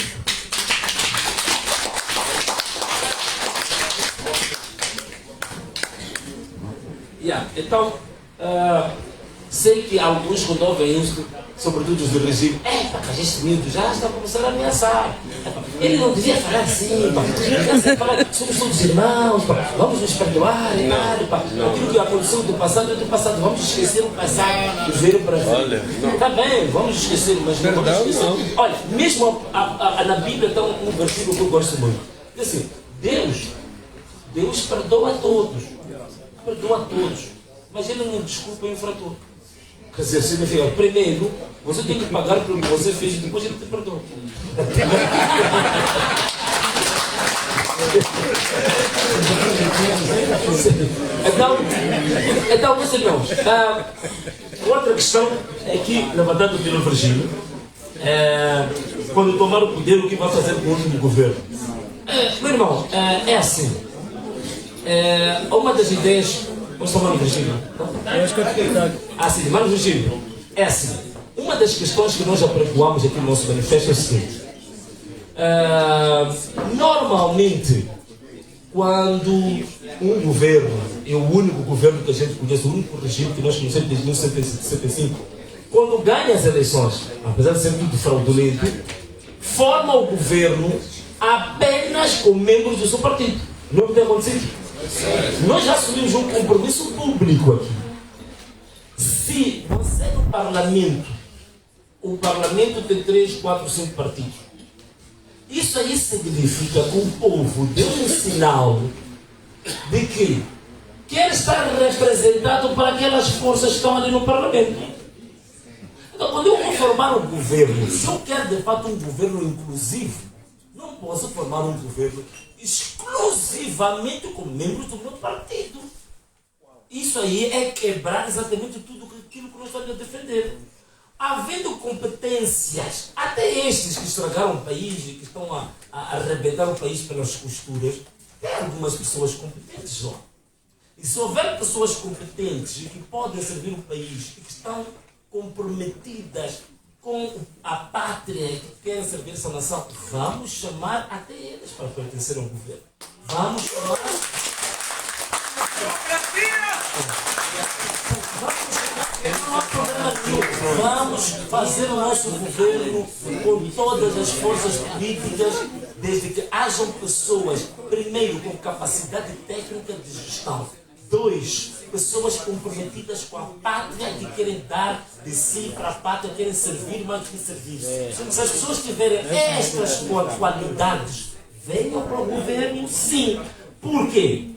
Speaker 8: Então, Sei que alguns quando ouvem isto, sobretudo os do regime, que este miúdo já está a começar a ameaçar. Ele não devia falar assim, somos todos irmãos, vamos nos perdoar, aquilo que aconteceu do passado, vamos esquecer o passado e ver para frente. Está bem, vamos esquecer, mas não vamos esquecer. Olha, mesmo na Bíblia está um versículo que eu gosto muito. Diz assim, Deus perdoa a todos, mas Ele não desculpa o infrator. Quer dizer, significa, primeiro, você tem que pagar pelo que você fez e depois Ele te perdoa. Então, meus irmãos, outra questão é que, levantada pelo Virgílio, quando tomar o poder, o que vai fazer com o último governo? Meu irmão, é assim. Uma das ideias. Vamos tomar o Virgílio? Sim, mas Virgílio, é assim. Uma das questões que nós apregoamos aqui no nosso manifesto é o seguinte. Normalmente, quando um governo, é o único governo que a gente conhece, o único regime que nós conhecemos desde 1975, quando ganha as eleições, apesar de ser tudo fraudulento, forma o governo apenas com membros do seu partido. Não tem acontecido? Nós já assumimos um compromisso público aqui. Se você no parlamento, o parlamento tem 3, 4, 5 partidos, isso aí significa que o povo deu um sinal de que quer estar representado para aquelas forças que estão ali no parlamento. Então, quando eu vou formar um governo, se eu quero de fato um governo inclusivo, não posso formar um governo exclusivamente com membros do meu partido. Isso aí é quebrar exatamente tudo aquilo que nós estamos a defender. Havendo competências, até estes que estragaram o país e que estão a arrebentar o país pelas costuras, tem algumas pessoas competentes lá. E se houver pessoas competentes e que podem servir o país e que estão comprometidas com a pátria e que querem servir essa nação, vamos chamar até eles para pertencer ao governo. Vamos chamar. Vamos fazer o nosso governo com todas as forças políticas, desde que hajam pessoas, primeiro, com capacidade técnica de gestão. 2, pessoas comprometidas com a pátria, que querem dar de si para a pátria, querem servir mais do que servir. Se as pessoas tiverem estas qualidades, venham para o governo, sim. Por quê?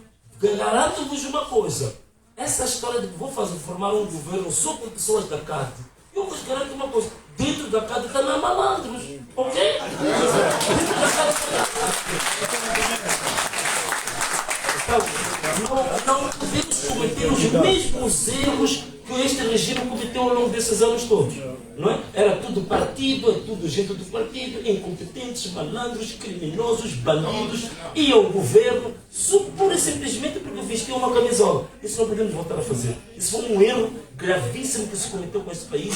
Speaker 8: Garanto-vos uma coisa. Essa história de que vou formar um governo só com pessoas da CAD, eu vos garanto uma coisa. Dentro da CAD está na malandros. Ok? Dentro da CAD não podemos cometer os mesmos erros que este regime cometeu ao longo desses anos todos. Não é? Era tudo partido, tudo gente do partido, incompetentes, malandros, criminosos, bandidos, e ao governo, pura e simplesmente porque vestiam uma camisola. Isso não podemos voltar a fazer. Isso foi um erro gravíssimo que se cometeu com este país.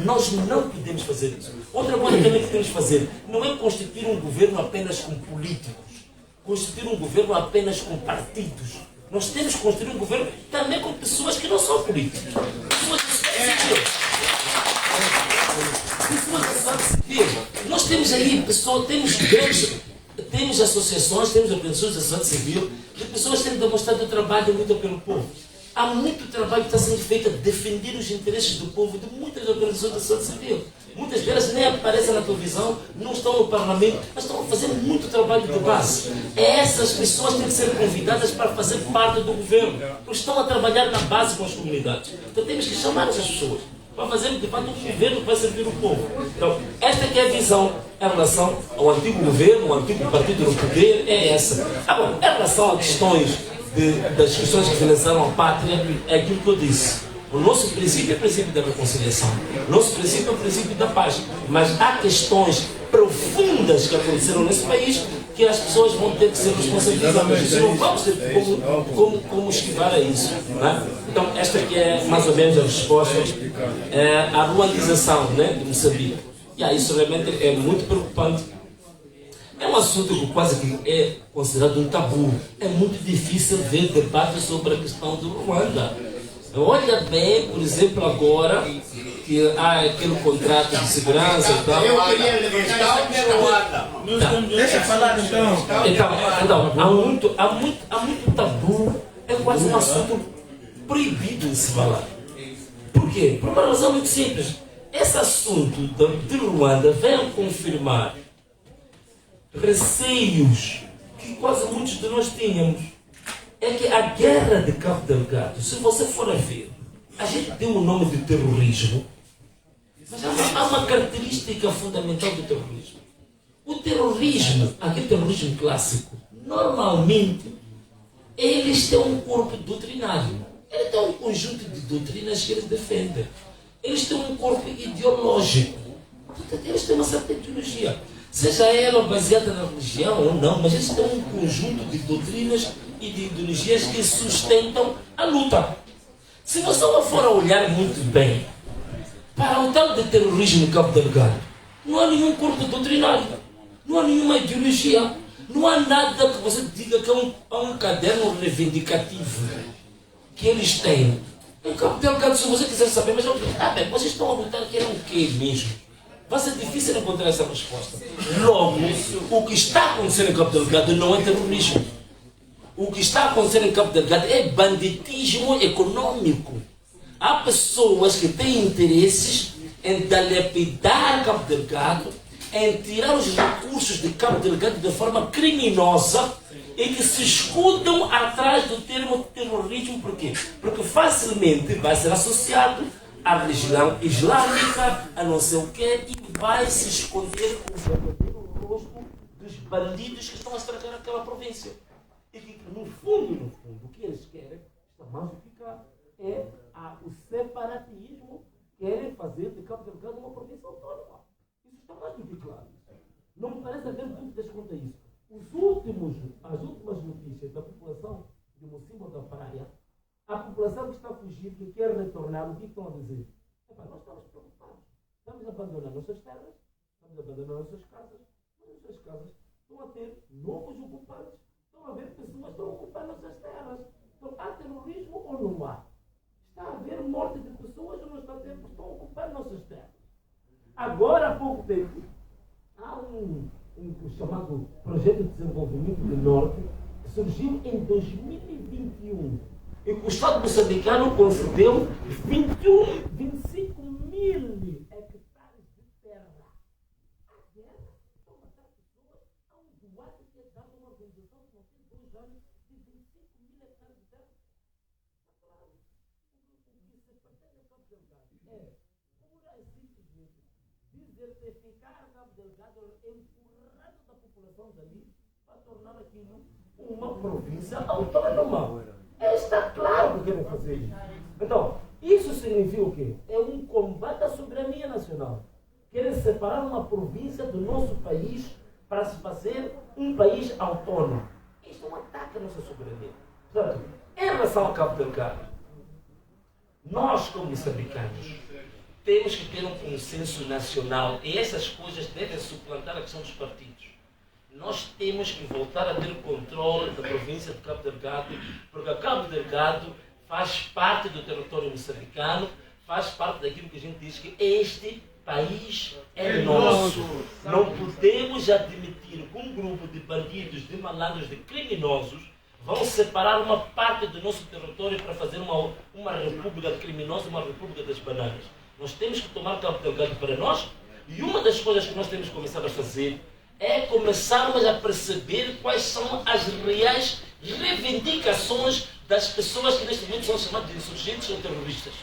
Speaker 8: Nós não podemos fazer isso. Outra coisa também que temos que fazer não é constituir um governo apenas com políticos, constituir um governo apenas com partidos. Nós temos que construir um governo também com pessoas que não são políticos. Pessoas da sociedade civil. Nós temos aí pessoas, temos associações, temos organizações da sociedade civil, de pessoas que têm demonstrado trabalho muito pelo povo. Há muito trabalho que está sendo feito a defender os interesses do povo de muitas organizações da sociedade civil. Muitas delas nem aparecem na televisão, não estão no parlamento, mas estão fazendo muito trabalho de base. Essas pessoas têm que ser convidadas para fazer parte do governo, porque estão a trabalhar na base com as comunidades. Então temos que chamar essas pessoas para fazer de fato um governo que vai servir o povo. Então, esta que é a visão em relação ao antigo governo, ao antigo partido no poder, é essa. Agora, em relação a questões das questões que financiaram a pátria, é aquilo que eu disse. O nosso princípio é o princípio da reconciliação. O nosso princípio é o princípio da paz. Mas há questões profundas que aconteceram nesse país que as pessoas vão ter que ser responsabilizadas. Não vamos ter como esquivar a isso. Não é? Então, esta aqui é mais ou menos a resposta. A ruandização, né, de Moçambique. Isso realmente é muito preocupante. É um assunto que quase que é considerado um tabu. É muito difícil ver debate sobre a questão do Ruanda. Olha bem, por exemplo, agora que há aquele contrato de segurança e tal.
Speaker 6: Eu queria levantar
Speaker 5: Deixa eu falar então.
Speaker 8: Então, há muito tabu, é quase um assunto proibido de se falar. Por quê? Por uma razão muito simples. Esse assunto de Ruanda vem confirmar receios que quase muitos de nós tínhamos. É que a guerra de Cabo Delgado, se você for a ver, a gente deu o nome de terrorismo, mas há uma característica fundamental do terrorismo. O terrorismo, aquele terrorismo clássico, normalmente, eles têm um corpo doutrinário. Ele tem um conjunto de doutrinas que eles defendem. Eles têm um corpo ideológico. Portanto, eles têm uma certa ideologia. Seja ela baseada na religião ou não, mas eles têm um conjunto de doutrinas e de ideologias que sustentam a luta. Se você for olhar muito bem para o tal de terrorismo de Cabo Delgado, não há nenhum corpo doutrinário, não há nenhuma ideologia, não há nada que você diga que é um caderno reivindicativo que eles têm. Em Cabo Delgado, se você quiser saber, mas bem, vocês estão a lutar que é o quê mesmo? Vai ser difícil encontrar essa resposta. Logo, o que está acontecendo em Cabo Delgado não é terrorismo. O que está acontecendo em Cabo Delgado é banditismo econômico. Há pessoas que têm interesses em dilapidar Cabo Delgado, em tirar os recursos de Cabo Delgado de forma criminosa e que se escudam atrás do termo terrorismo. Por quê? Porque facilmente vai ser associado à religião islâmica, a não sei o quê, e vai se esconder o verdadeiro rosto dos bandidos que estão a estragar aquela província. E que, no fundo, o que eles querem, está mais do que cá, é o separatismo, querem fazer de Cabo Delgado uma província autónoma. Isso está mais do que claro. Não me parece haver dúvidas quanto a isso. As últimas notícias da população de Mocimbo da Praia, a população que está a fugir, que quer retornar, o que estão a dizer? Nós estamos preocupados. Estamos a abandonar nossas terras, estamos a abandonar nossas casas, mas nossas casas estão a ter novos ocupantes. Estão a haver pessoas que estão a ocupar nossas terras. Então, há terrorismo ou não há? Está a haver morte de pessoas ou não está a ter, porque estão a ocupar nossas terras. Agora, há pouco tempo, há um chamado Projeto de Desenvolvimento do Norte, que surgiu em 2021. E o Estado moçambicano concedeu 25 mil hectares de terra. A guerra estão a matar pessoas. Há um doate que é dado a uma organização que não tem 2 anos de 25 mil hectares de terra. Claro, o que se pretende a Cabo Delgado é, pura e simplesmente, desertificar Cabo Delgado, empurrando da população dali, para tornar aquilo uma província autônoma. Está claro que querem fazer isso. Então, isso significa o quê? É um combate à soberania nacional. Querem separar uma província do nosso país para se fazer um país autônomo. Isto é um ataque à nossa soberania. Portanto, em relação ao Cabo Delgado, nós, como moçambicanos, temos que ter um consenso nacional e essas coisas devem suplantar a questão dos partidos. Nós temos que voltar a ter o controle da província de Cabo Delgado, porque Cabo Delgado faz parte do território moçambicano, faz parte daquilo que a gente diz que este país é nosso. Não podemos admitir que um grupo de bandidos, de malandros, de criminosos vão separar uma parte do nosso território para fazer uma república criminosa, uma república das bananas. Nós temos que tomar Cabo Delgado para nós e uma das coisas que nós temos que começar a fazer é começarmos a perceber quais são as reais reivindicações das pessoas que neste momento são chamadas de insurgentes ou terroristas.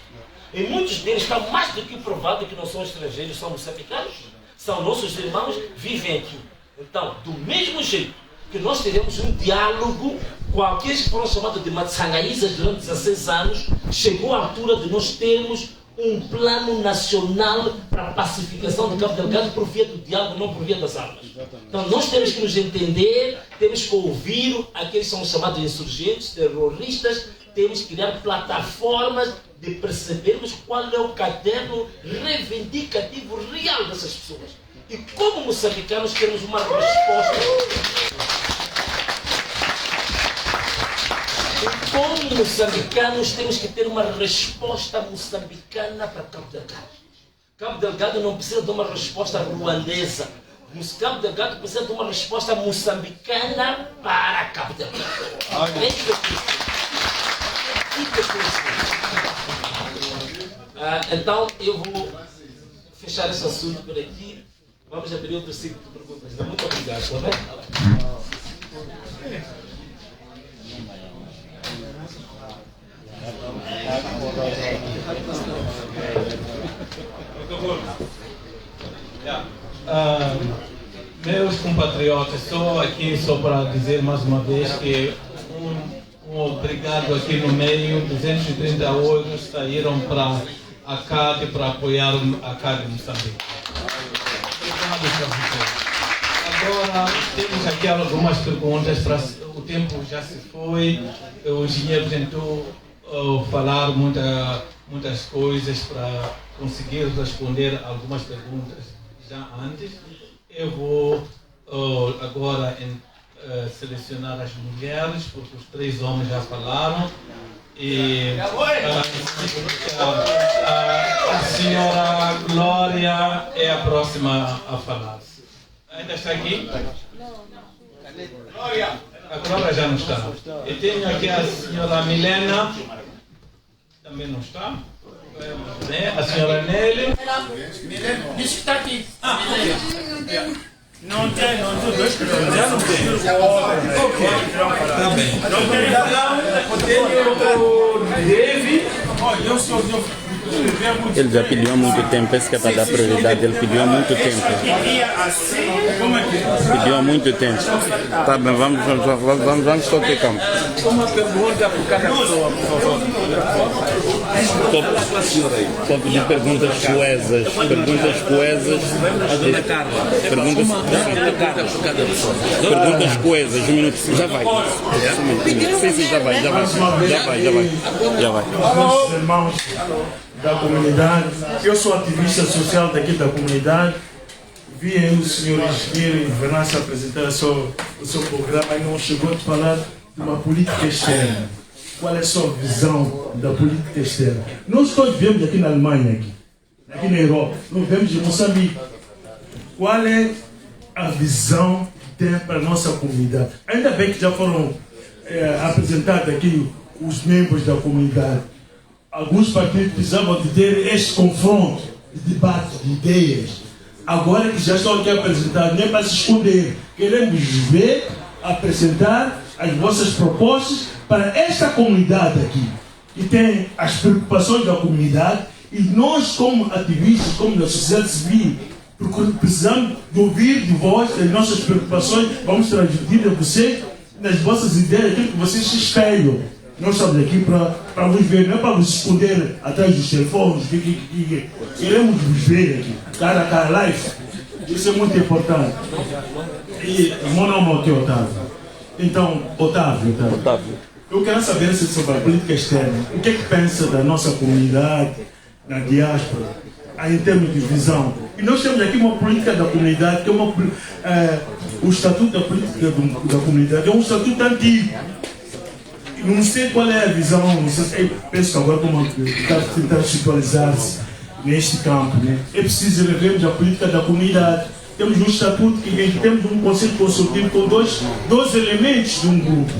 Speaker 8: E muitos deles está mais do que provado que não são estrangeiros, são moçambicanos, são nossos irmãos, vivem aqui. Então, do mesmo jeito que nós teremos um diálogo com aqueles que foram chamados de Matsangaízas durante 16 anos, chegou a altura de nós termos um plano nacional para a pacificação de Cabo Delgado por via do diálogo, não por via das armas. Então nós temos que nos entender, temos que ouvir aqueles que são chamados de insurgentes, terroristas, temos que criar plataformas de percebermos qual é o caderno reivindicativo real dessas pessoas. E como moçambicanos temos uma resposta. como moçambicanos, temos que ter uma resposta moçambicana para Cabo Delgado. Cabo Delgado não precisa de uma resposta ruandesa. Cabo Delgado precisa de uma resposta moçambicana para Cabo Delgado. Então, eu vou fechar esse assunto por aqui. Vamos abrir outro ciclo de perguntas. Muito obrigado. Tá bem?
Speaker 3: Meus compatriotas, estou aqui só para dizer mais uma vez que um obrigado aqui no meio. 230 euros saíram para a CAD para apoiar a CAD de Moçambique. Obrigado para vocês. Agora temos aqui algumas perguntas, o tempo já se foi, o engenheiro tentou falar muitas coisas para conseguir responder algumas perguntas já antes. Eu vou agora selecionar as mulheres, porque os 3 homens já falaram. E a senhora Glória é a próxima a falar. Ainda está aqui? A Glória já não está. E tenho aqui a senhora Milena, também não está. A senhora Nelly.
Speaker 6: Diz que está aqui.
Speaker 3: Não tem, dois que já não tem. Ok, tá bem. Não tem o David.
Speaker 1: Ele já pediu há muito tempo, esse que é para dar prioridade, ele pediu há muito tempo. Pediu há muito tempo. Tá bem, vamos só ter campo.
Speaker 2: Uma pergunta por cada pessoa, por favor.
Speaker 1: Só pedir perguntas coesas. Perguntas coesas. Perguntas coesas, um minuto. Já vai. Sim, já vai.
Speaker 9: Meus irmãos da comunidade, eu sou ativista social daqui da comunidade. Vi aí o senhor engenheiro Venâncio apresentar o seu programa e não chegou a falar de uma política externa. Qual é a sua visão da política externa? Nós todos vivemos aqui na Alemanha, aqui na Europa, nós vivemos em Moçambique. Qual é a visão que tem para a nossa comunidade? Ainda bem que já foram apresentados aqui os membros da comunidade. Alguns partidos precisavam de ter este confronto de debate de ideias. Agora que já estão aqui apresentados, nem para se esconder, queremos ver, apresentar as vossas propostas para esta comunidade aqui, que tem as preocupações da comunidade, e nós, como ativistas, como da sociedade civil, precisamos de ouvir de vós as nossas preocupações, vamos transmitir a vocês, nas vossas ideias, aquilo que vocês se espelham. Nós estamos aqui para vos ver, não é para vos esconder atrás dos telefones. Queremos vos ver aqui, cara a cara, live. Isso é muito importante. E o meu nome aqui é Otávio. Então, Otávio. Eu quero saber sobre a política externa. O que é que pensa da nossa comunidade, na diáspora, em termos de visão? E nós temos aqui uma política da comunidade, que é o Estatuto da Política da Comunidade, é um estatuto antigo. Não sei qual é a visão, não sei, penso que agora como está tentando situalizar-se neste campo, né? É preciso revermos a política da comunidade. Temos um estatuto que temos um conselho consultivo com dois elementos de um grupo.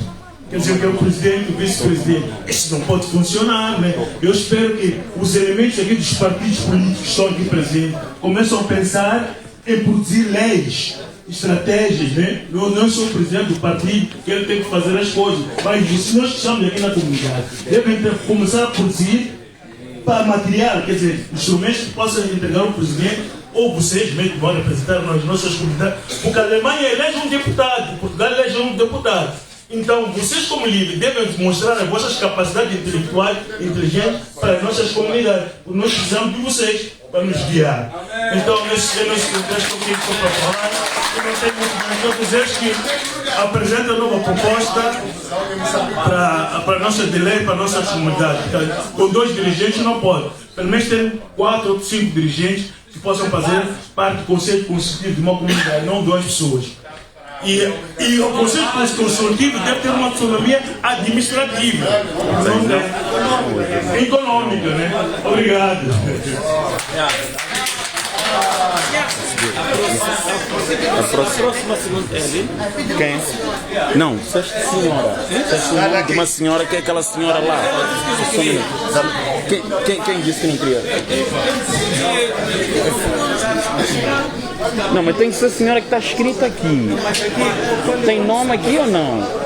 Speaker 9: Quer dizer, que é o presidente e o vice-presidente. Isso não pode funcionar, né? Eu espero que os elementos aqui dos partidos políticos que estão aqui presentes começam a pensar em produzir leis, estratégias, né? Não sou o presidente do partido, que ele tem que fazer as coisas, mas se nós que estamos aqui na comunidade devem começar a produzir para material, quer dizer, instrumentos que possam entregar ao presidente, ou vocês mesmo vão representar nas nossas comunidades, porque a Alemanha elege um deputado, Portugal elege um deputado. Então, vocês como líderes devem demonstrar as vossas capacidades intelectuais, inteligentes para as nossas comunidades, porque nós precisamos de vocês para nos guiar. Então, nesses temas que eu estou aqui para falar, eu não tenho muito mais a dizer que apresenta uma nova proposta para a nossa lei, para a nossa comunidade. Com 2 dirigentes não pode. Pelo menos ter 4 ou 5 dirigentes que possam fazer parte do conselho constitutivo de uma comunidade, não 2 pessoas. E o Conselho Consultivo deve ter uma autonomia administrativa, não econômica, né? Obrigado.
Speaker 1: A próxima segunda é ali? Quem? Não, esta senhora. Esta o nome de uma senhora que é aquela senhora lá. Só um minuto. Quem disse que não queria? Não, mas tem que ser a senhora que está escrita aqui. Tem nome aqui ou não?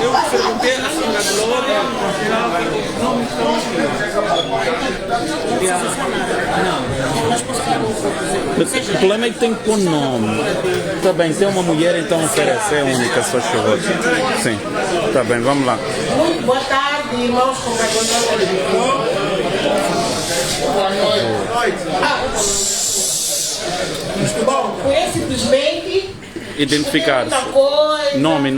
Speaker 5: Eu perguntei a senhora Glória, não
Speaker 1: o problema é que tem que pôr nome. Está bem, tem uma mulher, então oferece, é a única, só chover. Sim, está bem, vamos lá.
Speaker 10: Muito boa tarde, irmãos companheiros. Boa noite. Bom, queria simplesmente
Speaker 1: identificar. Nome.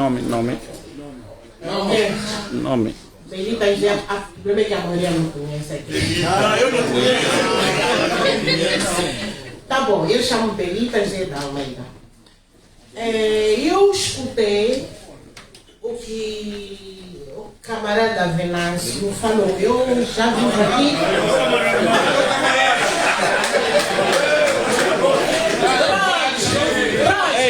Speaker 10: Belita, o problema é que a maioria não conhece aqui.
Speaker 9: Eu não conheço.
Speaker 10: Tá bom, eu chamo Belita Zé da Almeida. Eu escutei o que o camarada Venâncio falou. Eu já vivo aqui.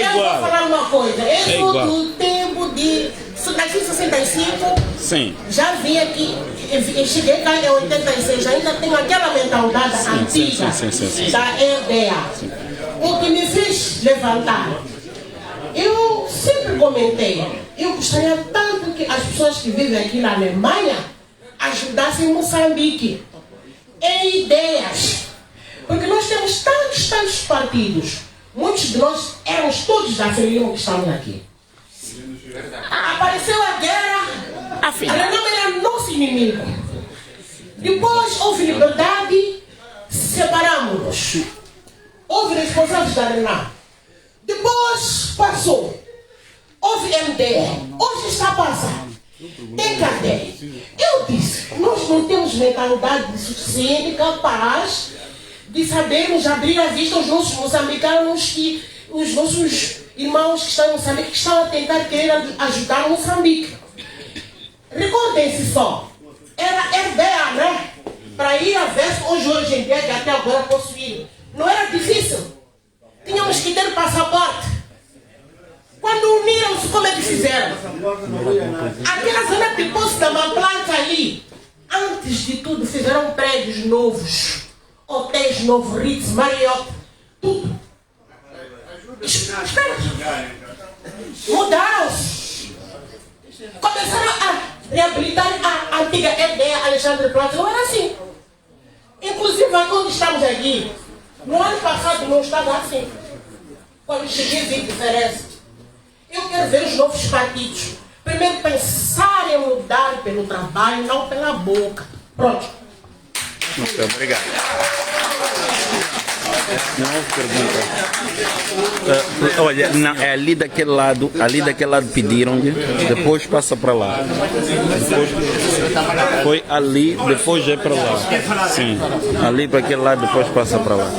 Speaker 10: Eu vou falar uma coisa. Eu sou do tempo de 1965.
Speaker 1: Sim.
Speaker 10: Já vim aqui, cheguei cá em 86, ainda tenho aquela mentalidade antiga da RDA. O que me fez levantar, eu sempre comentei, eu gostaria tanto que as pessoas que vivem aqui na Alemanha ajudassem Moçambique em ideias. Porque nós temos tantos partidos. Muitos de nós éramos todos da Frelimo que estamos aqui. Apareceu a guerra, a Renamo era nosso inimigo. Depois houve liberdade, separamos-nos. Houve responsáveis da Renamo. Depois passou. Houve MDR. Hoje está passando. Tem cadeia. Eu disse, nós não temos mentalidade suficiente, capaz de sabermos abrir a vista aos nossos moçambicanos, os nossos irmãos que estão em Moçambique, que estão a tentar querer ajudar Moçambique. Recordem-se só, era RDA, né? Para ir a verso hoje em dia, que até agora posso ir. Não era difícil. Tínhamos que ter passaporte. Quando uniram-se, como é que fizeram? Aquela zona de poço da Mamplanta ali, antes de tudo, fizeram prédios novos, hotéis novos, Ritz, Marriott, tudo. Mudaram-se. Começaram a reabilitar a antiga RDA Alexandre Plaza. Não era assim. Inclusive, quando estamos aqui, no ano passado não estava assim. Quando cheguei, vi diferença. Eu quero ver os novos partidos. Primeiro pensar em mudar pelo trabalho, não pela boca. Pronto.
Speaker 1: Muito obrigado. Não houve pergunta. Olha, não, é ali daquele lado pediram-lhe, depois passa para lá. Depois, foi ali, depois é para lá. Sim, ali para aquele lado, depois passa para lá.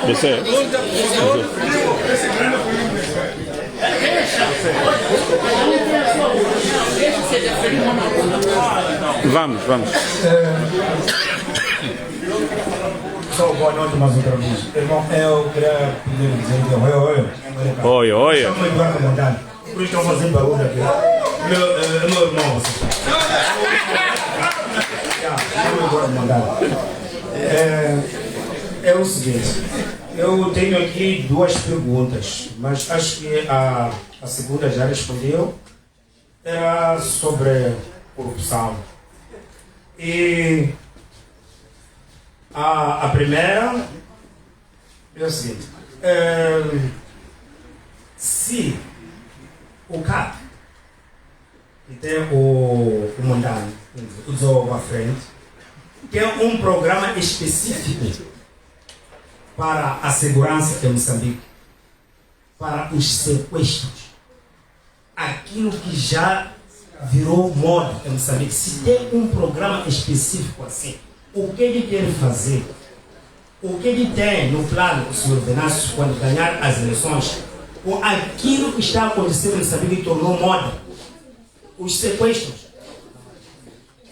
Speaker 1: Você? Vamos.
Speaker 11: Pessoal, boa noite mais outra vez. Irmão, eu queria pedir dizer que oi. Estamos em Eduardo Montano. Por isso estão fazendo barulho aqui. Meu irmão, você. Eduardo Montano. É o seguinte, eu tenho aqui duas perguntas, mas acho que a segunda já respondeu. Era sobre corrupção. E a primeira é o seguinte, se o CAP, que tem o Mondano, o Zogo à frente, tem um programa específico para a segurança em Moçambique, para os sequestros, aquilo que já virou moda em Moçambique, se tem um programa específico assim, o que ele quer fazer, o que ele tem no plano, o senhor Venâncio, quando ganhar as eleições, com aquilo que está acontecendo em Moçambique tornou moda, os sequestros.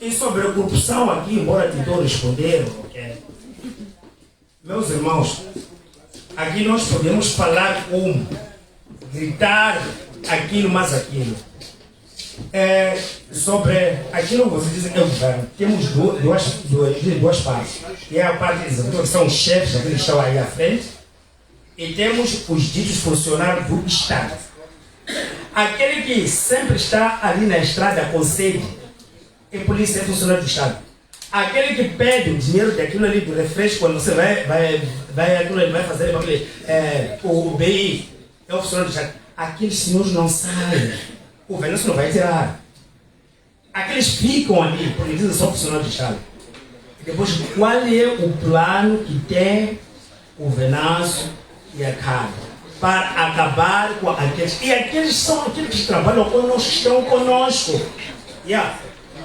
Speaker 11: E sobre a corrupção aqui, embora tentou responder, okay? Meus irmãos, aqui nós podemos falar como, gritar aquilo mais aquilo. Sobre aquilo que você diz que é o governo, temos duas partes. E é a parte executiva, que são os chefes, aqueles que estão aí à frente, e temos os ditos funcionários do Estado. Aquele que sempre está ali na estrada com sede, é polícia, é funcionário do Estado. Aquele que pede o dinheiro daquilo ali do refresco, quando você vai fazer o BI, é o funcionário do Estado. Aqueles senhores não saem. O Venâncio não vai tirar. Aqueles ficam ali, porque eles são funcionários do Estado. Depois, qual é o plano que tem o Venâncio e a Carla para acabar com aqueles? E aqueles são aqueles que trabalham conosco, estão conosco.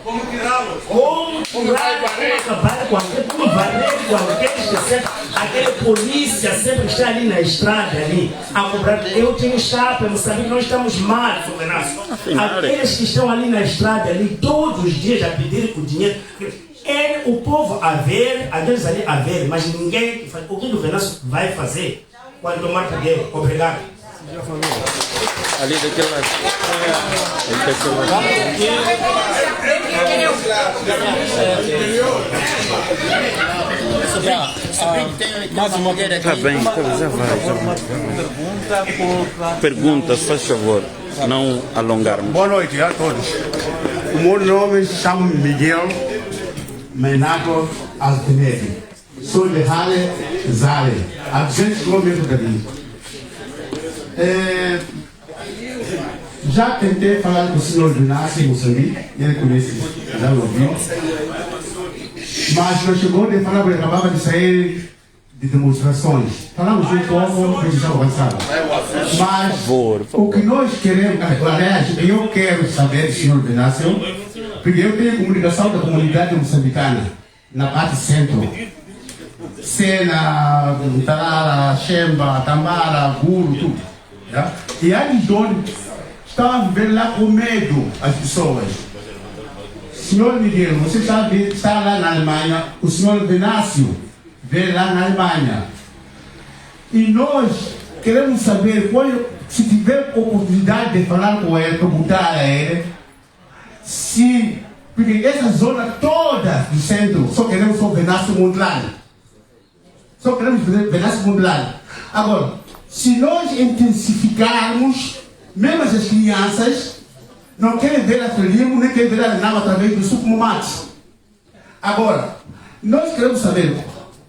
Speaker 3: Como tirá-los?
Speaker 11: Como acabar com aquele, como varrer com aqueles que sempre, aquele polícia sempre está ali na estrada ali a cobrar. Eu tenho chapa, eu sabia que nós estamos mal, Venâncio. Aqueles que estão ali na estrada ali todos os dias a pedir o dinheiro. O povo a ver, aqueles ali a ver, mas ninguém faz. O que o Venâncio vai fazer quando tomar poder? Obrigado.
Speaker 1: Já falou. Ali daquele lado.
Speaker 6: Mais uma mulher aqui.
Speaker 1: Tá bem, já vai. Pergunta, se faz favor, não alongarmos.
Speaker 12: Boa noite a todos. O meu nome se chama Miguel Menato Altinelli. Sou de Hale Zale, a 200 km daqui. Já tentei falar com o senhor Venâncio em Moçambique, ele conhece, já ouviu. Mas não chegou de falar, porque acabava de sair de demonstrações. Falamos um pouco, precisamos avançar. Mas o que nós queremos, aliás, eu quero saber do senhor Venâncio, porque eu tenho comunicação da comunidade moçambicana, na parte centro. Sena, Tarara, Xemba, Tambara, Guru, tudo. E aí de onde estão a viver lá com medo as pessoas. Senhor Miguel, você está lá na Alemanha, o senhor Venâncio veio lá na Alemanha. E nós queremos saber, se tiver oportunidade de falar com ele, perguntar a ele, porque essa zona toda do centro, só queremos o Venâncio Mundial. Só queremos Venâncio Mundial. Agora, se nós intensificarmos, mesmo as crianças não querem ver a Frelimo, nem querem ver a Renal através do Sucumumate. Agora, nós queremos saber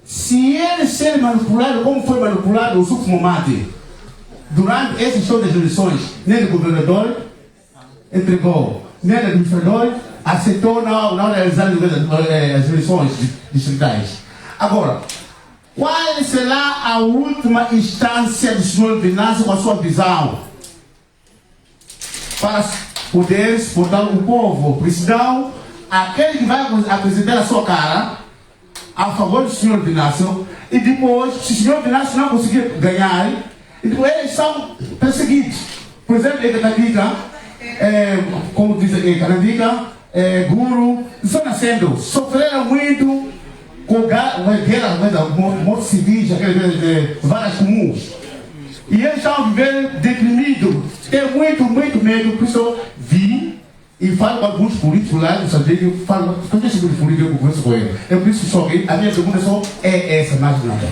Speaker 12: se ele ser manipulado, como foi manipulado o Sucumumate durante esse show das eleições, nem o governador entregou, nem o administrador aceitou na hora de realizar as eleições distritais. Agora, qual será a última instância do senhor Venâncio com a sua visão para poder suportar o povo? Porque senão, aquele que vai apresentar a sua cara a favor do senhor Venâncio, e depois, se o senhor Venâncio não conseguir ganhar, depois eles são perseguidos. Por exemplo, em Canandica, como diz em Canandica, Guru, estão nascendo, sofreram muito com guerra, mortes civis, várias comuns. E eles estão vivendo deprimidos, têm muito medo, por isso vi e falo com alguns políticos lá no Moçambique, falo com esse grupo político que eu conheço com ele. É por isso só que a minha pergunta só é essa, mais nada.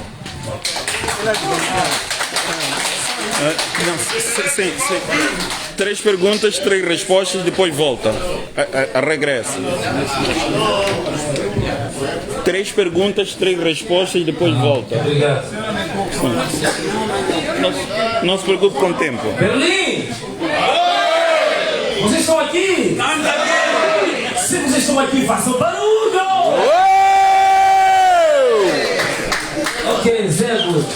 Speaker 1: Sim. 3 perguntas, 3 respostas, depois volta. Regressa. 3 perguntas, 3 respostas, depois volta.
Speaker 8: Obrigado.
Speaker 1: Não se preocupe com o tempo.
Speaker 8: Berlim! Vocês estão aqui? Se vocês estão aqui, façam barulho! Ok, Zé Guto.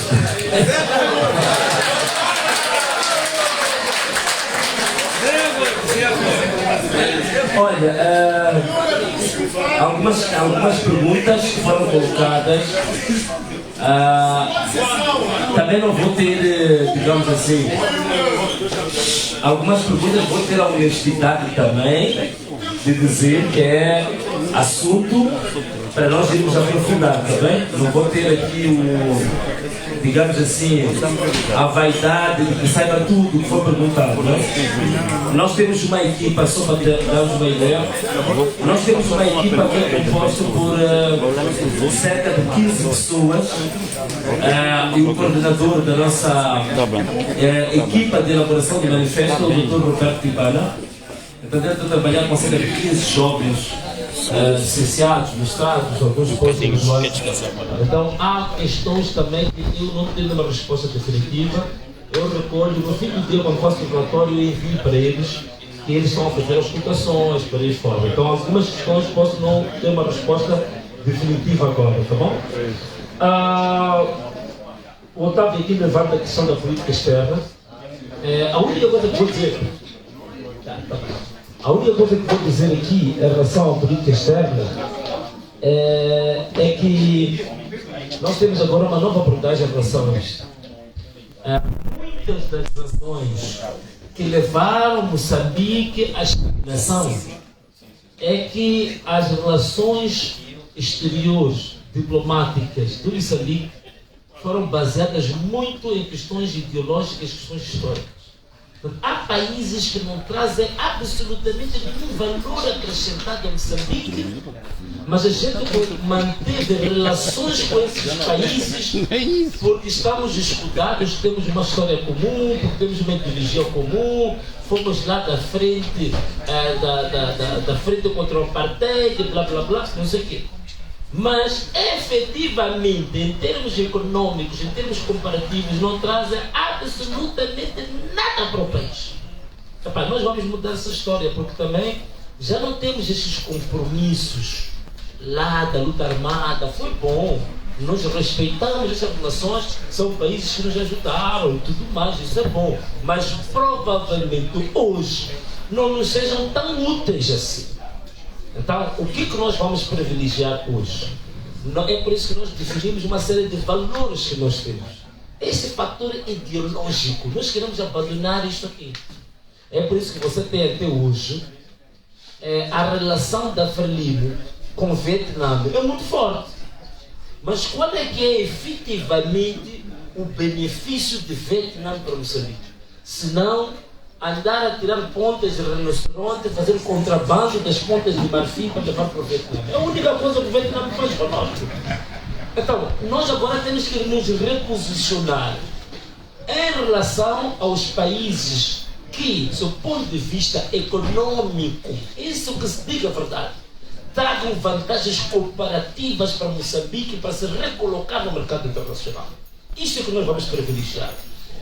Speaker 8: Olha, algumas perguntas que foram colocadas. Também não vou ter, digamos assim, algumas perguntas vou ter a honestidade também de dizer que é assunto para nós irmos aprofundar, tá bem? Não vou ter aqui digamos assim, a vaidade de que saiba tudo o que for perguntado, não é? Nós temos uma equipa, só para darmos uma ideia, nós temos uma equipa que é composta por cerca de 15 pessoas e o coordenador da nossa equipa de elaboração de manifesto, o Dr. Roberto Tibana. Então, eu estou a trabalhar com cerca de 15 jovens licenciados, mestrados, alguns pós-graduados. Então, há questões também que eu não tenho uma resposta definitiva. Eu recolho, no fim do dia, quando faço o relatório, eu envio para eles, que eles estão a fazer as votações, para eles fora. Então, algumas questões posso não ter uma resposta definitiva agora, tá bom? O Otávio aqui levanta a questão da política externa. A única coisa que vou dizer... A única coisa que vou dizer aqui em relação à política externa é que nós temos agora uma nova abordagem em relação a isto. Muitas das razões que levaram Moçambique à estagnação é que as relações exteriores diplomáticas do Moçambique foram baseadas muito em questões ideológicas, questões históricas. Há países que não trazem absolutamente nenhum valor acrescentado a Moçambique, mas a gente manteve relações com esses países porque estamos escudados, temos uma história comum, porque temos uma ideologia comum, fomos lá da frente, da frente contra o apartheid, blá blá blá, não sei o quê. Mas efetivamente, em termos econômicos, em termos comparativos, não trazem absolutamente nada para o país. Epá, nós vamos mudar essa história, porque também já não temos esses compromissos lá da luta armada. Foi bom, nós respeitamos essas relações, são países que nos ajudaram e tudo mais, isso é bom. Mas provavelmente hoje não nos sejam tão úteis assim. Então, o que nós vamos privilegiar hoje? É por isso que nós definimos uma série de valores que nós temos. Esse fator ideológico, nós queremos abandonar isto aqui. É por isso que você tem até hoje a relação da Frelimo com o Vietnã é muito forte. Mas qual é que é efetivamente o benefício de Vietnã para Moçambique? Se não andar a tirar pontas de rinoceronte, fazer contrabando das pontas de marfim para levar para o Vietnã. É a única coisa que o Vietnã faz para nós. Então, nós agora temos que nos reposicionar em relação aos países que, do ponto de vista econômico, isso que se diga a verdade, tragam vantagens comparativas para Moçambique para se recolocar no mercado internacional. Isso é que nós vamos privilegiar.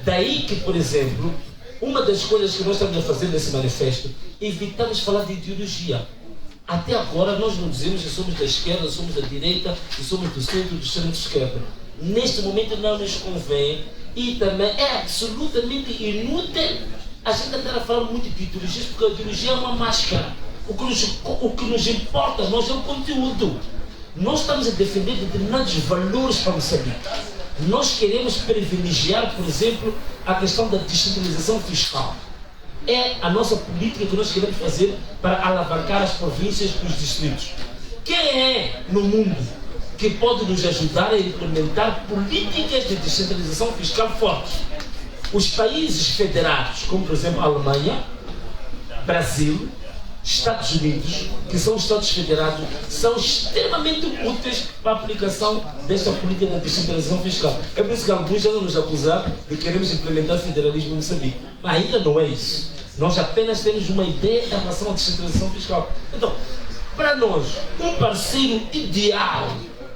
Speaker 8: Daí que, por exemplo, uma das coisas que nós estamos a fazer nesse manifesto, evitamos falar de ideologia. Até agora nós não dizemos que somos da esquerda, somos da direita, que somos do centro, do centro-esquerda. Neste momento não nos convém e também é absolutamente inútil a gente andar a falar muito de ideologias, porque a ideologia é uma máscara. O que nos importa, nós é o conteúdo. Nós estamos a defender determinados valores para Moçambique. Nós queremos privilegiar, por exemplo, a questão da descentralização fiscal. É a nossa política que nós queremos fazer para alavancar as províncias e os distritos. Quem é no mundo que pode nos ajudar a implementar políticas de descentralização fiscal fortes? Os países federados, como por exemplo a Alemanha, Brasil, Estados Unidos, que são Estados federados, são extremamente úteis para a aplicação desta política de descentralização fiscal. É por isso que alguns já nos acusam de queremos implementar federalismo em Moçambique. Mas ainda não é isso. Nós apenas temos uma ideia em relação à descentralização fiscal. Então, para nós, um parceiro ideal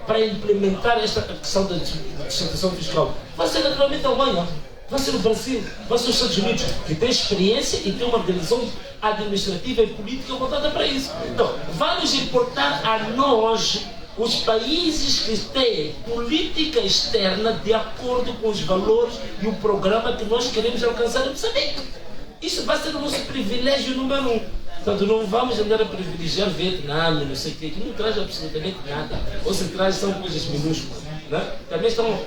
Speaker 8: para implementar esta questão da descentralização fiscal vai ser naturalmente a Alemanha, vai ser o Brasil, vai ser os Estados Unidos, que tem experiência e tem uma organização administrativa e política voltada para isso. Então, vai nos importar a nós, os países que têm política externa de acordo com os valores e o programa que nós queremos alcançar em Moçambique. Isso vai ser o nosso privilégio número 1. Portanto, não vamos andar a privilegiar Vietnã, não sei o quê, que não traz absolutamente nada. Ou se traz são coisas minúsculas. Né? Também estão